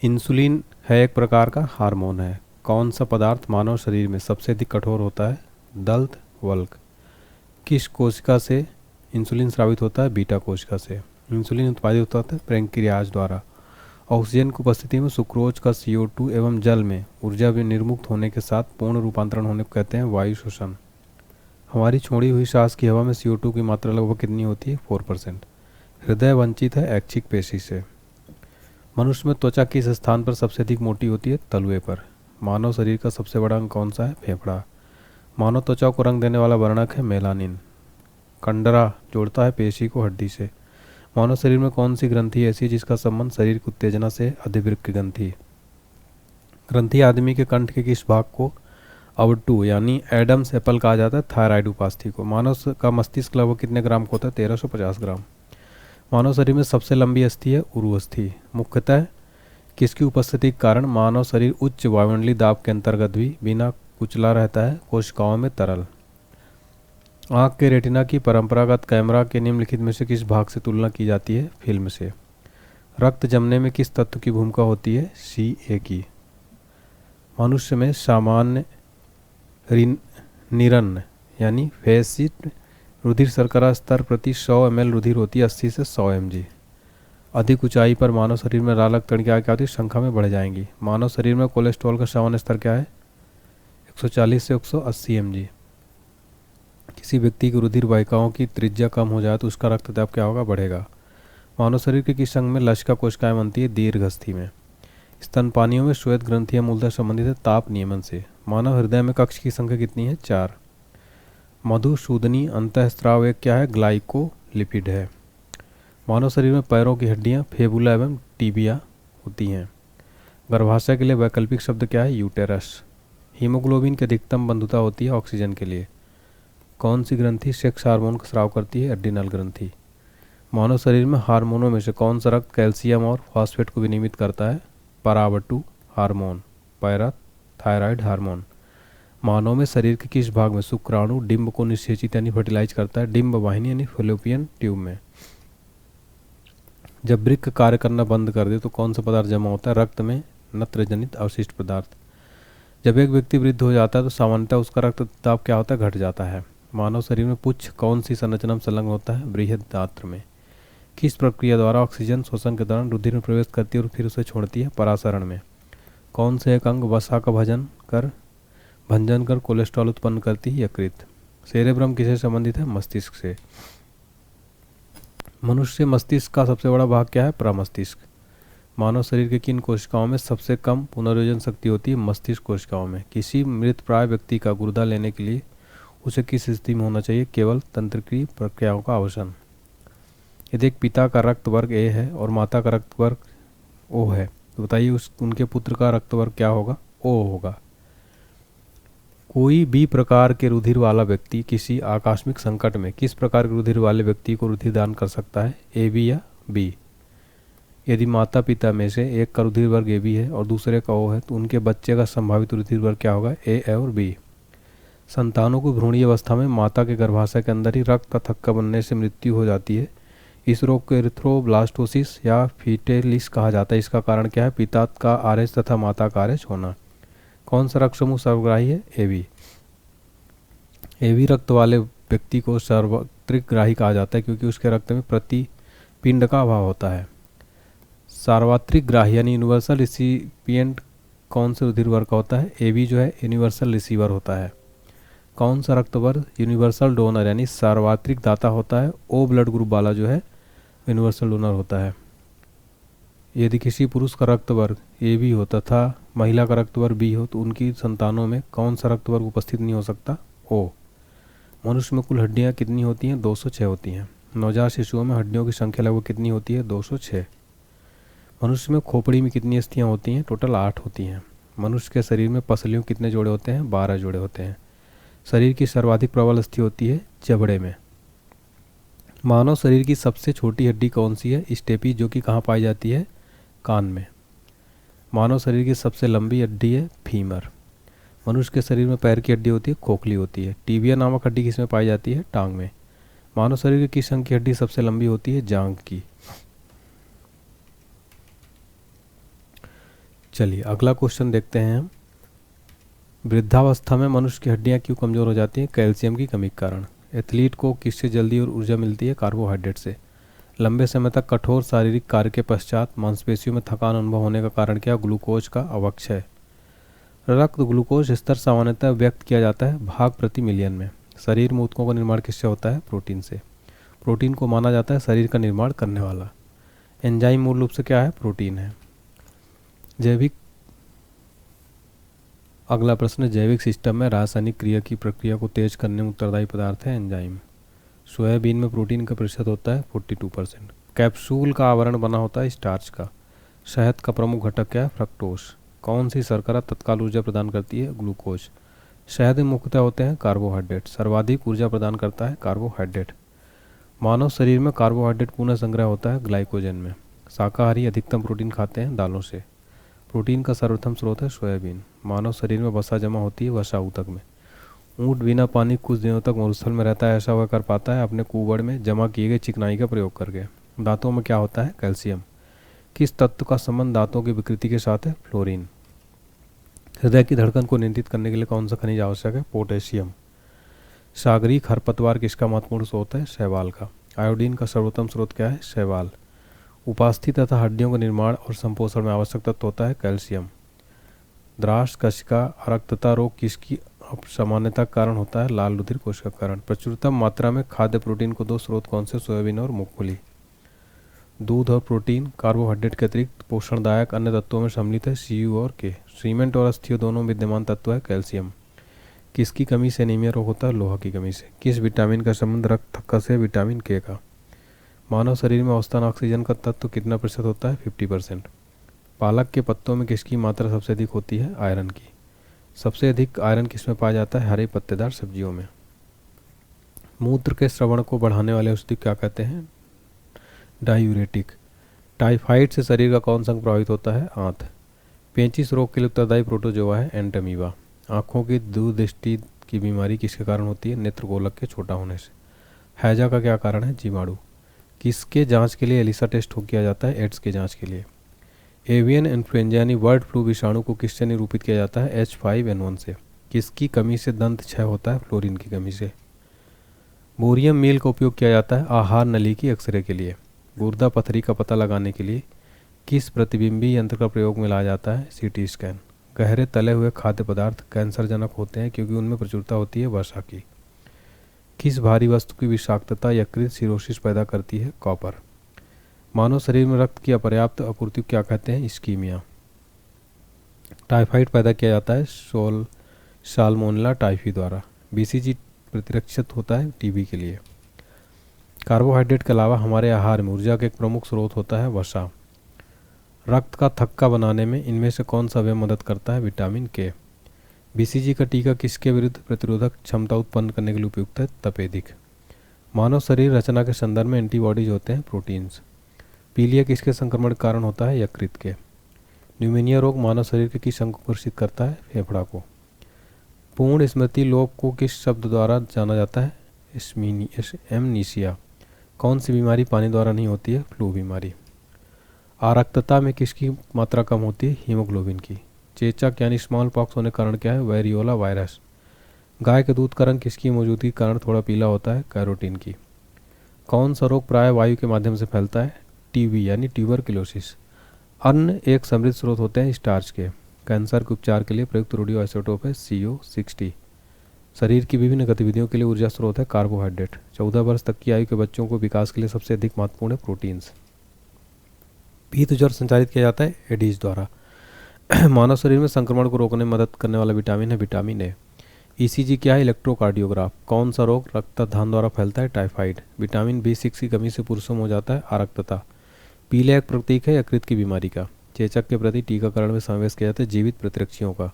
इंसुलिन है एक प्रकार का हार्मोन है। कौन सा पदार्थ मानव शरीर में सबसे अधिक कठोर होता है? दल्त वल्क। किस कोशिका से इंसुलिन स्रावित होता है? बीटा कोशिका से। इंसुलिन उत्पादित होता है पैंक्रियाज द्वारा। ऑक्सीजन की उपस्थिति में सुक्रोज का CO2 एवं जल में ऊर्जा भी निर्मुक्त होने के साथ पूर्ण रूपांतरण होने को कहते हैं वायु शोषण। हमारी छोड़ी हुई सांस की हवा में CO2 की मात्रा लगभग कितनी होती है? 4%। हृदय वंचित है ऐच्छिक पेशी से। मनुष्य में त्वचा किस स्थान पर सबसे अधिक मोटी होती है? तलुए पर। मानव शरीर का सबसे बड़ा अंग कौन सा है? फेफड़ा। मानव त्वचा को रंग देने वाला वर्णक है मेलानिन। कंडरा जोड़ता है पेशी को हड्डी से। मानव शरीर में कौन सी ग्रंथि ऐसी है जिसका संबंध शरीर की उत्तेजना से? अधिवृक्क ग्रंथि। ग्रंथि आदमी के कंठ के किस भाग को अब2 यानी एडम्स एप्पल कहा जाता है? थायराइड उपास्थि को। मानव का मस्तिष्क लगभग कितने ग्राम का होता है? 1350 ग्राम। मानव शरीर में सबसे लंबी अस्थि है उरु अस्थि। मुख्यतः किसकी उपस्थिति के कारण मानव शरीर उच्च वायुमंडलीय दाब के अंतर्गत भी बिना कुचला रहता है? कोशिकाओं में तरल। आँख के रेटिना की परंपरागत कैमरा के निम्नलिखित में से किस भाग से तुलना की जाती है? फिल्म से। रक्त जमने में किस तत्व की भूमिका होती है? Ca की। मनुष्य में सामान्य निरन यानी फैसिट रुधिर शर्करा स्तर प्रति 100 ml रुधिर होती है 80 से 100 mg। अधिक ऊंचाई पर मानव शरीर में लालक तड़ियाँ क्या होती है? संख्या में बढ़ जाएंगी। मानव शरीर में कोलेस्ट्रॉल का सामान्य स्तर क्या है? 140 से 180 mg। किसी व्यक्ति की रुधिर वाहिकाओं की त्रिज्या कम हो जाए तो उसका रक्तचाप क्या होगा? बढ़ेगा। मानव शरीर के किस अंग में लसिका कोशिकाएं बनती है? दीर्घस्थि में। स्तनपानियों में श्वेत ग्रंथियां मूलतः संबंधित है ताप नियमन से। मानव हृदय में कक्ष की संख्या कितनी है? 4। मधुसूदनी अंतःस्राव एक क्या है? ग्लाइकोलिपिड है। मानव शरीर में पैरों की हड्डियां फेबुला एवं टीबिया होती हैं। गर्भाशय के लिए वैकल्पिक शब्द क्या है? यूटेरस। हीमोग्लोबिन की अधिकतम बंधुता होती है ऑक्सीजन के लिए। कौन सी ग्रंथि सेक्स हार्मोन का स्राव करती है? एड्रिनल ग्रंथि। मानव शरीर में हार्मोनों में से कौन सा रक्त कैल्शियम और फॉस्फेट को विनियमित करता है? पराब2 हार्मोन, पैराथायराइड हार्मोन। मानव में शरीर के किस भाग में शुक्राणु डिंब को निषेचित यानी फर्टिलाइज करता है? डिंब वाहिनी यानी फैलोपियन ट्यूब में। जब वृक्क कार्य करना बंद कर दे तो कौन सा पदार्थ जमा होता है? रक्त में नत्रजनित अवशिष्ट पदार्थ। जब एक व्यक्ति वृद्ध हो जाता है तो सामान्यतः उसका रक्तचाप क्या होता है? घट जाता है। मानव शरीर में पुच्छ कौन सी संरचना में संलग्न होता है? बृहदात्र में। किस प्रक्रिया द्वारा ऑक्सीजन शोषण के दौरान रुधिर में प्रवेश करती है और फिर उसे छोड़ती है? परासरण में। कौन से एक अंग वसा का भंजन कर कोलेस्ट्रॉल उत्पन्न करती है? यकृत। सेरेब्रम किससे संबंधित है? मस्तिष्क से। मनुष्य मस्तिष्क का सबसे बड़ा भाग क्या है? प्रमस्तिष्क। मानव शरीर के किन कोशिकाओं में सबसे कम पुनर्योजन शक्ति होती है? मस्तिष्क कोशिकाओं में। किसी मृत प्राय व्यक्ति का गुर्दा लेने के लिए उसे किस स्थिति में होना चाहिए? केवल तंत्रिकीय प्रक्रियाओं का अवसान। यदि एक पिता का रक्त वर्ग ए है और माता का रक्त वर्ग ओ है तो बताइए उनके पुत्र का रक्त वर्ग क्या होगा? ओ होगा। कोई भी प्रकार के रुधिर वाला व्यक्ति किसी आकस्मिक संकट में किस प्रकार के रुधिर वाले व्यक्ति को रुधिर दान कर सकता है? AB या B। यदि माता पिता में से एक का रुधिर वर्ग AB है और दूसरे का O है तो उनके बच्चे का संभावित रुधिर वर्ग क्या होगा? A और B। संतानों को भ्रूणीय अवस्था में माता के गर्भाशय के अंदर ही रक्त का थक्का बनने से मृत्यु हो जाती है। इस रोग को एरिथ्रोब्लास्टोसिस या फीटेलिस कहा जाता है। इसका कारण क्या है? पिता का RH तथा माता का RH होना। कौन सा रक्त समूह सर्वग्राही है? AB। AB रक्त वाले व्यक्ति को सार्वत्रिक ग्राही कहा जाता है क्योंकि उसके रक्त में प्रतिपिंड का अभाव होता है। सार्वत्रिक ग्राही यानी यूनिवर्सल रिसिपिएंट कौन से रुधिर वर्ग का होता है? AB जो है यूनिवर्सल रिसीवर होता है। कौन सा रक्त वर्ग यूनिवर्सल डोनर यानी सार्वत्रिक दाता होता है? O ब्लड ग्रुप वाला जो है यूनिवर्सल डोनर होता है। यदि किसी पुरुष का रक्त वर्ग ए बी हो तथा महिला का रक्त वर्ग बी हो तो उनकी संतानों में कौन सा रक्त वर्ग उपस्थित नहीं हो सकता? ओ। मनुष्य में कुल हड्डियां कितनी होती हैं? 206 होती हैं। नवजात शिशुओं में हड्डियों की संख्या लगभग कितनी होती है? 206। मनुष्य में खोपड़ी में कितनी अस्थियां होती हैं? टोटल 8 होती हैं। मनुष्य के शरीर में पसलियों कितने जोड़े होते हैं? 12 जोड़े होते हैं। शरीर की सर्वाधिक प्रबल अस्थि होती है जबड़े में। मानव शरीर की सबसे छोटी हड्डी कौन सी है? स्टेपी, जो कि कहाँ पाई जाती है? कान में। मानव शरीर की सबसे लंबी हड्डी है फीमर। मनुष्य के शरीर में पैर की हड्डी होती है खोखली होती है। टीबिया नामक हड्डी किसमें पाई जाती है? टांग में। मानव शरीर की किस अंग की हड्डी सबसे लंबी होती है? जांघ की। चलिए अगला क्वेश्चन देखते हैं हम। वृद्धावस्था में मनुष्य की हड्डियां क्यों कमजोर हो जाती हैं? कैल्शियम की कमी के कारण। एथलीट को किससे जल्दी और ऊर्जा मिलती है? कार्बोहाइड्रेट से। लंबे समय तक कठोर शारीरिक कार्य के पश्चात मांसपेशियों में थकान अनुभव होने का कारण क्या? ग्लूकोज का अवक्षय। रक्त ग्लूकोज स्तर सामान्यतः व्यक्त किया जाता है भाग प्रति मिलियन में। शरीर में ऊतकों का निर्माण किससे होता है? प्रोटीन से। प्रोटीन को माना जाता है शरीर का निर्माण करने वाला। एंजाइम मूल रूप से क्या है? प्रोटीन है। जैविक अगला प्रश्न, जैविक सिस्टम में रासायनिक क्रिया की प्रक्रिया को तेज करने में उत्तरदायी पदार्थ है एंजाइम। सोयाबीन में प्रोटीन का प्रतिशत होता है 42%। कैप्सूल का आवरण बना होता है स्टार्च का। शहद का प्रमुख घटक क्या है? फ्रक्टोज। कौन सी शर्करा तत्काल ऊर्जा प्रदान करती है? ग्लूकोज। शहद में मुख्यतः होते हैं कार्बोहाइड्रेट। सर्वाधिक ऊर्जा प्रदान करता है कार्बोहाइड्रेट। मानव शरीर में कार्बोहाइड्रेट पुनः संग्रह होता है ग्लाइकोजन में। शाकाहारी अधिकतम प्रोटीन खाते हैं दालों से। प्रोटीन का सर्वोत्तम स्रोत है सोयाबीन। मानव शरीर में वसा जमा होती है वसा ऊतक में। ऊँट बिना पानी कुछ दिनों तक मरुस्थल में रहता है, ऐसा वह कर पाता है अपने कुबड़ में जमा किए गए चिकनाई का प्रयोग करके। दांतों में क्या होता है? कैल्शियम। किस तत्व का संबंध दांतों की विकृति के साथ है? फ्लोरीन। हृदय की धड़कन को नियंत्रित करने के लिए कौन सा खनिज आवश्यक है? पोटेशियम। सागरीय खरपतवार किसका महत्वपूर्ण स्रोत है? शैवाल का। आयोडीन का सर्वोत्तम स्रोत क्या है? शैवाल। उपास्थि तथा हड्डियों का निर्माण और संपोषण में आवश्यक तत्व होता है कैल्शियम। द्रास कशिका अरक्तता रोग किसकी असामान्यता का कारण होता है? लाल रुधिर कोशिका का कारण। प्रचुरतम मात्रा में खाद्य प्रोटीन को दो स्रोत कौन से? सोयाबीन और मूंगफली। दूध और प्रोटीन कार्बोहाइड्रेट के अतिरिक्त पोषणदायक अन्य तत्वों में सम्मिलित है Cu और K। सीमेंट और अस्थियों दोनों में विद्यमान तत्व है कैल्शियम। किसकी कमी से एनीमिया रोग होता है? लोहा की कमी से। किस विटामिन का संबंध रक्त थक्का से? विटामिन K का। मानव शरीर में औसतन ऑक्सीजन का तत्व कितना प्रतिशत होता है? 50%। पालक के पत्तों में किसकी मात्रा सबसे अधिक होती है? आयरन की। सबसे अधिक आयरन किसमें पाया जाता है? हरे पत्तेदार सब्जियों में। मूत्र के श्रवण को बढ़ाने वाले औषधि क्या कहते हैं? डायूरेटिक। टाइफाइड से शरीर का कौन सा अंग प्रभावित होता है? आंत। पेचिश रोग के लिए उत्तरदायी प्रोटोजोआ है एंटमीबा। आँखों की दूरदृष्टि की बीमारी किसके कारण होती है? नेत्रगोलक के छोटा होने से। हैजा का क्या कारण है? जीवाणु। किसके जांच के लिए एलिसा टेस्ट किया जाता है? एड्स के जांच के लिए। एवियन इन्फ्लुएंजा यानी बर्ड फ्लू विषाणु को किससे निरूपित किया जाता है? H5N1 से। किसकी कमी से दंत क्षय होता है? फ्लोरीन की कमी से। बोरियम मील का उपयोग किया जाता है आहार नली की एक्सरे के लिए। गुर्दा पथरी का पता लगाने के लिए किस प्रतिबिंबी यंत्र का प्रयोग में लाया जाता है? CT scan. गहरे तले हुए खाद्य पदार्थ कैंसरजनक होते हैं क्योंकि उनमें प्रचुरता होती है वर्षा की। किस भारी वस्तु की विषाक्तता यकृत सिरोसिस पैदा करती है? कॉपर। मानव शरीर में रक्त की अपर्याप्त आपूर्ति क्या कहते हैं? इस्कीमिया। टाइफाइड पैदा किया जाता है साल्मोनेला टाइफी द्वारा। BCG प्रतिरक्षित होता है टीबी के लिए। कार्बोहाइड्रेट के अलावा हमारे आहार में ऊर्जा का एक प्रमुख स्रोत होता है वसा। रक्त का थक्का बनाने में इनमें से कौन सा अवयव मदद करता है? Vitamin K। BCG का टीका किसके विरुद्ध प्रतिरोधक क्षमता उत्पन्न करने के लिए उपयुक्त है? तपेदिक। मानव शरीर रचना के संदर्भ में एंटीबॉडीज होते हैं प्रोटीन्स। पीलिया किसके संक्रमण के कारण होता है? यकृत के। न्यूमोनिया रोग मानव शरीर के किस अंग को ग्रसित करता है? फेफड़ा को। पूर्ण स्मृति लोप को किस शब्द द्वारा जाना जाता है? एमनीसिया। कौन सी बीमारी पानी द्वारा नहीं होती है? फ्लू बीमारी। आरक्तता में किसकी मात्रा कम होती है? हीमोग्लोबिन की। चेचक यानी स्मॉल पॉक्स होने के कारण क्या है? Variola virus. गाय के दूध का रंग किसकी मौजूदगी के कारण थोड़ा पीला होता है? कैरोटीन की। कौन सा रोग प्राय वायु के माध्यम से फैलता है? टीबी यानी ट्यूबरक्लोसिस। अन्न एक समृद्ध स्रोत होते हैं स्टार्च के। कैंसर के उपचार के लिए प्रयुक्त रेडियो आइसोटोप है CO60। शरीर की विभिन्न गतिविधियों के लिए ऊर्जा स्रोत है कार्बोहाइड्रेट। 14 वर्ष तक की आयु के बच्चों को विकास के लिए सबसे अधिक महत्वपूर्ण है प्रोटीन्स। पीत ज्वर संचारित किया जाता है एडीज द्वारा। मानव शरीर में संक्रमण को रोकने में मदद करने वाला विटामिन है विटामिन ए। ईसीजी क्या है? इलेक्ट्रोकार्डियोग्राफ। कौन सा रोग रक्तदान द्वारा फैलता है? टाइफाइड। विटामिन B6 की कमी से पुरुषों में हो जाता है आरक्तता। पीले एक प्रतीक है यकृत की बीमारी का। चेचक के प्रति टीकाकरण में समावेश किया जाता है जीवित प्रतिरक्षियों का।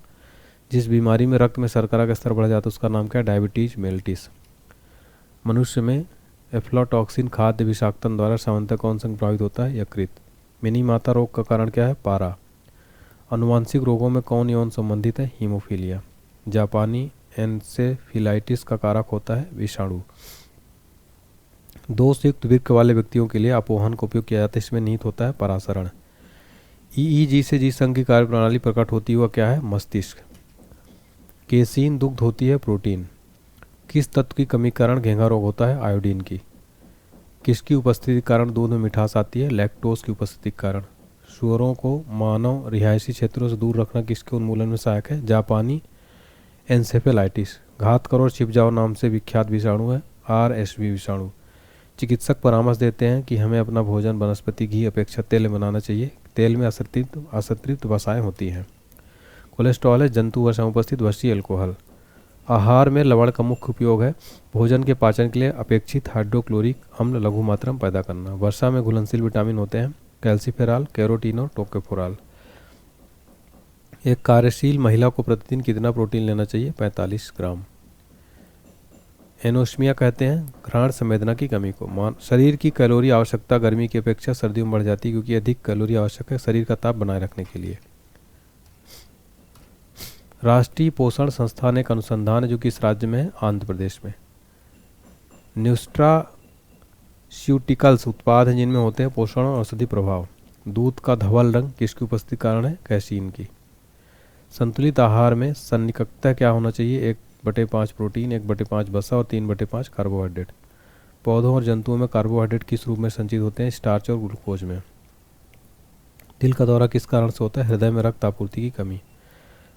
जिस बीमारी में रक्त में शर्करा का स्तर बढ़ जाता है उसका नाम क्या है? डायबिटीज मेलिटिस। मनुष्य में एफ्लाटॉक्सिन खाद्य विषाक्तन द्वारा सामान्यतः कौन सा प्रभावित होता है? यकृत। मिनी माता रोग का कारण क्या है? पारा। अनुवांशिक रोगों में कौन यौन संबंधित है? हीमोफीलिया। जापानी एन्सेफिलाइटिस का कारक होता है विषाणु। दोष युक्त वृक्क वाले व्यक्तियों के लिए अपोहन का उपयोग किया जाता है, इसमें निहित होता है परासरण। ईईजी से जी संघ की कार्यप्रणाली प्रकट होती हुआ क्या है? मस्तिष्क। केसीन दुग्ध होती है प्रोटीन। किस तत्व की कमी के कारण घेंघा रोग होता है? आयोडीन की। किसकी उपस्थिति के कारण दूध में मिठास आती है? लैक्टोज की उपस्थिति के कारण। सुअरों को मानव रिहायशी क्षेत्रों से दूर रखना किसके उन्मूलन में सहायक है? जापानी एन्सेफेलाइटिस। घात करो और छिप जाओ नाम से विख्यात विषाणु है RSV विषाणु। चिकित्सक परामर्श देते हैं कि हमें अपना भोजन वनस्पति घी अपेक्षा तेल में बनाना चाहिए। तेल में असंतृप्त वसाएं होती हैं। कोलेस्ट्रॉल है जंतुवश उपस्थित वसी अल्कोहल। आहार में लवण का मुख्य उपयोग है भोजन के पाचन के लिए अपेक्षित हाइड्रोक्लोरिक अम्ल लघु मात्रा में पैदा करना। वर्षा में घुलनशील विटामिन होते हैं कैल्सीफेरॉल, कैरोटीन और टोकोफेरॉल। एक कार्यशील महिला को प्रतिदिन कितना प्रोटीन लेना चाहिए? 45 ग्राम। एनोस्मिया कहते हैं घ्राण संवेदना की कमी को। शरीर की कैलोरी आवश्यकता गर्मी की अपेक्षा सर्दियों में बढ़ जाती है क्योंकि अधिक कैलोरी आवश्यक है शरीर का ताप बनाए रखने के लिए। राष्ट्रीय पोषण संस्थान एक अनुसंधान है जो किस राज्य में है? आंध्र प्रदेश में। न्यूट्रास्यूटिकल्स उत्पाद हैं जिनमें होते हैं पोषण और औषधि प्रभाव। दूध का धवल रंग किसकी उपस्थिति कारण है? कैसीन की। संतुलित आहार में सन्निकटता क्या होना चाहिए? 1/5 प्रोटीन, 1/5 वसा और 3/5 कार्बोहाइड्रेट। पौधों और जंतुओं में कार्बोहाइड्रेट किस रूप में संचित होते हैं? स्टार्च और ग्लूकोज में। दिल का दौरा किस कारण से होता है? हृदय में रक्त आपूर्ति की कमी।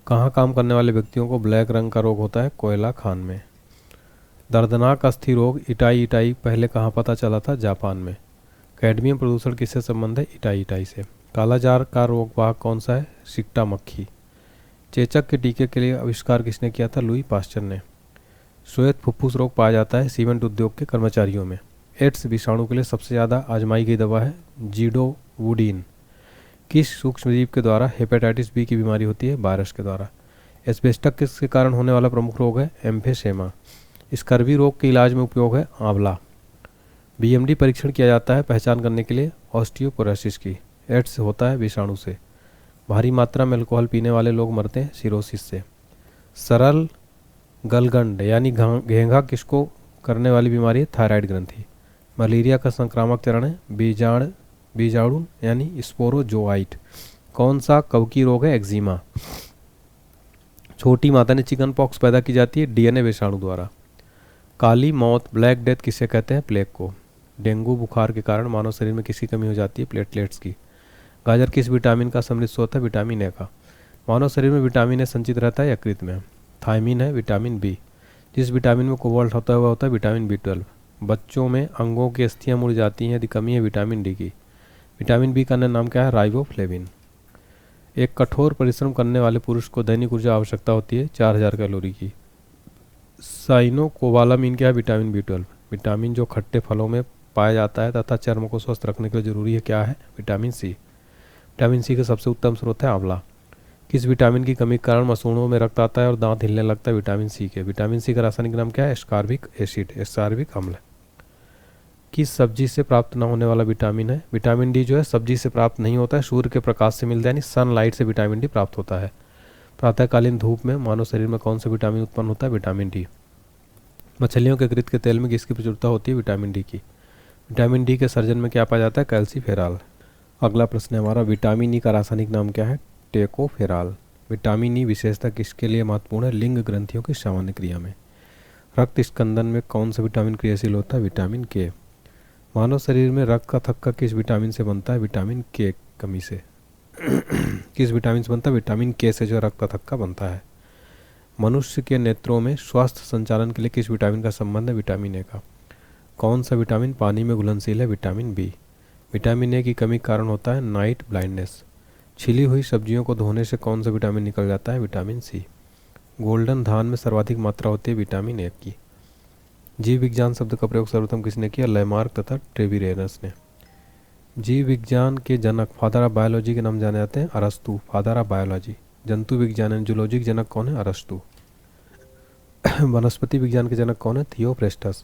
कहाँ काम करने वाले व्यक्तियों को ब्लैक रंग का रोग होता है? कोयला खान में। दर्दनाक अस्थि रोग इटाई पहले कहाँ पता चला था? जापान में। कैडमियम प्रदूषण किससे संबंध है? इटाई से। कालाजार का रोग वाहक कौन सा है? सिक्टा मक्खी। चेचक के टीके के लिए आविष्कार किसने किया था? लुई पास्चर ने। श्वेत फुफ्फुस रोग पाया जाता है सीमेंट उद्योग के कर्मचारियों में। एड्स विषाणु के लिए सबसे ज़्यादा आजमाई गई दवा है जीडोवुडीन। किस सूक्ष्मजीव के द्वारा हेपेटाइटिस बी की बीमारी होती है? वायरस के द्वारा। एस्बेस्टस किसके कारण होने वाला प्रमुख रोग है? एम्फेसेमा। स्कर्वी रोग के इलाज में उपयोग है आंवला। बीएमडी परीक्षण किया जाता है पहचान करने के लिए ऑस्टियोपोरोसिस की। एड्स होता है विषाणु से। भारी मात्रा में अल्कोहल पीने वाले लोग मरते हैं सिरोसिस से। सरल गलगंड यानी घेंघा किसको करने वाली बीमारी है? थायराइड ग्रंथि। मलेरिया का संक्रामक चरण है बीजाणु यानी स्पोरोजोआइट। कौन सा कवकी रोग है? एक्जिमा। छोटी माता ने चिकन पॉक्स पैदा की जाती है डीएनए विषाणु द्वारा। काली मौत ब्लैक डेथ किसे कहते हैं? प्लेग को। डेंगू बुखार के कारण मानव शरीर में किसकी कमी हो जाती है? प्लेटलेट्स की। गाजर किस विटामिन का समृद्ध स्रोत है? विटामिन ए का। मानव शरीर में विटामिन ए संचित रहता है यकृत में। थायमिन है विटामिन बी। जिस विटामिन में कोबाल्ट होता है वह होता है विटामिन B12। बच्चों में अंगों की अस्थियां मुड़ जाती हैं यदि कमी है विटामिन डी की। विटामिन बी का अन्य नाम क्या है? राइबोफ्लेविन। एक कठोर परिश्रम करने वाले पुरुष को दैनिक ऊर्जा आवश्यकता होती है 4000 कैलोरी की। साइनोकोबालामिन क्या है? Vitamin B12। विटामिन जो खट्टे फलों में पाया जाता है तथा चर्म को स्वस्थ रखने के लिए जरूरी है क्या है? Vitamin C. विटामिन सी का सबसे उत्तम स्रोत है आंवला। किस विटामिन की कमी के कारण मसूड़ों में रक्त आता है और दांत हिलने लगता है? विटामिन सी के। विटामिन सी का रासायनिक नाम क्या है? एस्कॉर्बिक एसिड, एस्कॉर्बिक अम्ल। किस सब्जी से प्राप्त न होने वाला विटामिन है? विटामिन डी जो है सब्जी से प्राप्त नहीं होता है, सूर्य के प्रकाश से मिलता है यानी सनलाइट से विटामिन डी प्राप्त होता है। प्रातःकालीन धूप में मानव शरीर में कौन सा विटामिन उत्पन्न होता है? Vitamin D. मछलियों के कृत के तेल में किसकी प्रचुरता होती है? विटामिन डी की। विटामिन डी के सर्जन में क्या पाया जाता है? कैल्सीफेरॉल। अगला प्रश्न है हमारा, विटामिन ई का रासायनिक नाम क्या है? टेकोफेरॉल। विटामिन ई विशेषता किसके लिए महत्वपूर्ण है? लिंग ग्रंथियों की सामान्य क्रिया में। रक्त स्कंदन में कौन सा विटामिन क्रियाशील होता है? विटामिन के। मानव शरीर में रक्त का थक्का किस विटामिन से बनता है? विटामिन के कमी से। किस विटामिन से बनता है? विटामिन के से जो रक्त का थक्का बनता है। मनुष्य के नेत्रों में स्वास्थ्य संचालन के लिए किस विटामिन का संबंध है? विटामिन ए का। कौन सा विटामिन पानी में घुलनशील है? Vitamin B. विटामिन ए की कमी के कारण होता है नाइट ब्लाइंडनेस। छिली हुई सब्जियों को धोने से कौन सा विटामिन निकल जाता है? Vitamin C. गोल्डन धान में सर्वाधिक मात्रा होती है विटामिन ए की। जीव विज्ञान शब्द का प्रयोग सर्वप्रथम किसने किया? लैमार्क तथा ट्रेविरेनस ने। जीव विज्ञान के जनक फादर ऑफ बायोलॉजी के नाम जाने जाते हैं अरस्तु, फादर ऑफ बायोलॉजी। जंतु विज्ञान यानी जूलॉजी के जनक कौन है? अरस्तु। वनस्पति विज्ञान के जनक कौन है? थियोप्रेस्टस।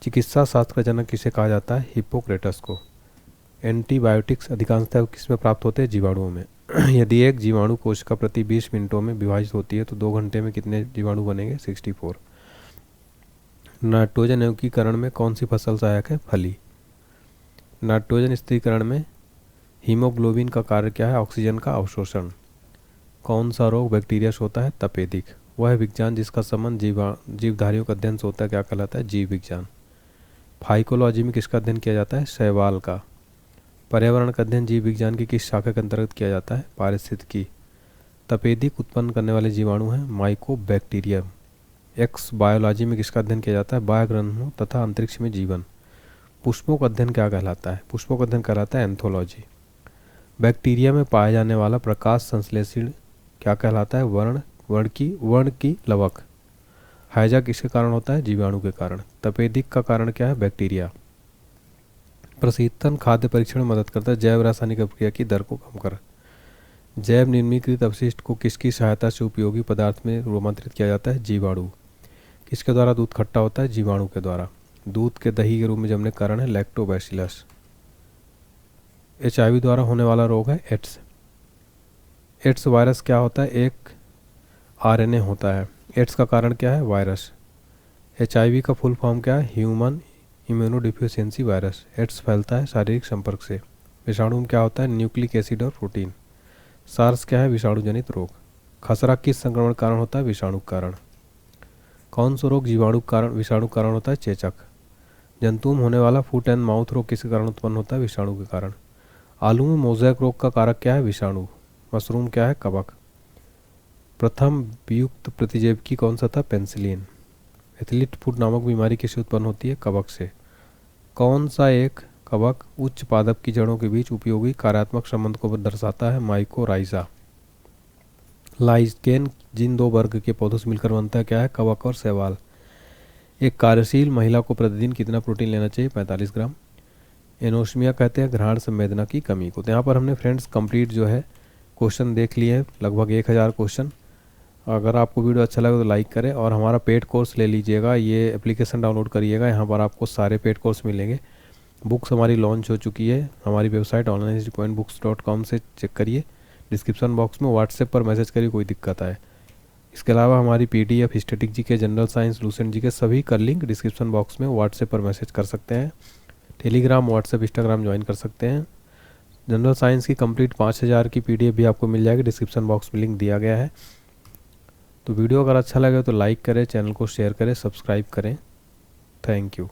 चिकित्सा शास्त्र का जनक किसे कहा जाता है? हिप्पोक्रेटस को। एंटीबायोटिक्स अधिकांशतः किस में प्राप्त होते हैं? जीवाणुओं में। यदि एक जीवाणु कोशिका प्रति 20 मिनटों में विभाजित होती है तो 2 घंटे में कितने जीवाणु बनेंगे? 64। नाइट्रोजन यौगिकीकरण में कौन सी फसल सहायक है? फली। नाइट्रोजन स्थिरीकरण में हीमोग्लोबिन का कार्य क्या है? ऑक्सीजन का अवशोषण। कौन सा रोग बैक्टीरिया से होता है? तपेदिक। वह विज्ञान जिसका संबंध जीवधारियों का अध्ययन से होता है क्या कहलाता है? जीव विज्ञान। फाइकोलॉजी में किसका अध्ययन किया जाता है? शैवाल का। पर्यावरण का अध्ययन जीव विज्ञान की किस शाखा के अंतर्गत किया जाता है? पारिस्थितिकी। तपेदिक उत्पन्न करने वाले जीवाणु हैं माइकोबैक्टीरियम। एक्स बायोलॉजी में किसका अध्ययन किया जाता है? बाह्यग्रंथों तथा अंतरिक्ष में जीवन। पुष्पों का अध्ययन क्या कहलाता है? पुष्पों का अध्ययन कहलाता है एंथोलॉजी। बैक्टीरिया में पाया जाने वाला प्रकाश संश्लेषण क्या कहलाता है? वर्ण की लवक। हैजा किसके कारण होता है? जीवाणु के कारण। तपेदिक का कारण क्या है? बैक्टीरिया। प्रशीतन खाद्य परीक्षण में मदद करता है जैव रासायनिक अभिक्रिया की दर को कम कर। जैव निम्नीकृत अपशिष्ट को किसकी सहायता से उपयोगी पदार्थ में रूपांतरित किया जाता है? जीवाणु। किसके द्वारा दूध खट्टा होता है? जीवाणु के द्वारा। दूध के दही के रूप में जमने का कारण है लैक्टोबैसिलस। HIV द्वारा होने वाला रोग है एड्स। एड्स वायरस क्या होता है? एक RNA होता है। एड्स का कारण क्या है? वायरस। HIV का फुल फॉर्म क्या है? Human immunodeficiency virus. एड्स फैलता है शारीरिक संपर्क से। विषाणु में क्या होता है? न्यूक्लिक एसिड और प्रोटीन। सार्स क्या है? विषाणु जनित रोग। खसरा किस संक्रमण के कारण होता है? विषाणु के कारण। कौन सा रोग जीवाणु कारण विषाणु के कारण होता है? चेचक। जंतुओं में होने वाला फुट एंड माउथ रोग किसके कारण उत्पन्न होता है? विषाणु के कारण। आलू में मोज़ेक रोग का कारक क्या है? विषाणु। मशरूम क्या है? कवक। प्रथम वियुक्त प्रतिजैविकी कौन सा था? पेनिसिलिन। एथलीट फुट नामक बीमारी किससे उत्पन्न होती है? कवक से। कौन सा एक कवक उच्च पादप की जड़ों के बीच उपयोगी कार्यात्मक संबंध को दर्शाता है? माइकोराइजा। लाइकेन जिन 2 वर्ग के पौधों से मिलकर बनता है क्या है? कवक और शैवाल। एक कार्यशील महिला को प्रतिदिन कितना प्रोटीन लेना चाहिए? 45 ग्राम। एनोस्मिया कहते हैं घ्राण संवेदना की कमी को। तो यहाँ पर हमने फ्रेंड्स कंप्लीट जो है क्वेश्चन देख लिए हैं, लगभग 1000 क्वेश्चन। अगर आपको वीडियो अच्छा लगे तो लाइक करें और हमारा पेड कोर्स ले लीजिएगा। ये एप्लीकेशन डाउनलोड करिएगा, यहाँ पर आपको सारे पेड कोर्स मिलेंगे। बुक्स हमारी लॉन्च हो चुकी है, हमारी वेबसाइट online-books.com से चेक करिए। डिस्क्रिप्शन बॉक्स में व्हाट्सएप पर मैसेज करिए कोई दिक्कत आए। इसके अलावा हमारी PDF स्टैटिक जी के, जनरल साइंस, लूसेंट जी के सभी का लिंक डिस्क्रिप्शन बॉक्स में व्हाट्सएप पर मैसेज कर सकते हैं। टेलीग्राम, व्हाट्सएप, इंस्टाग्राम ज्वाइन कर सकते हैं। जनरल साइंस की कंप्लीट 5000 की PDF भी आपको मिल जाएगी, डिस्क्रिप्शन बॉक्स में लिंक दिया गया है। तो वीडियो अगर अच्छा लगे तो लाइक करें, चैनल को शेयर करें, सब्सक्राइब करें। Thank you.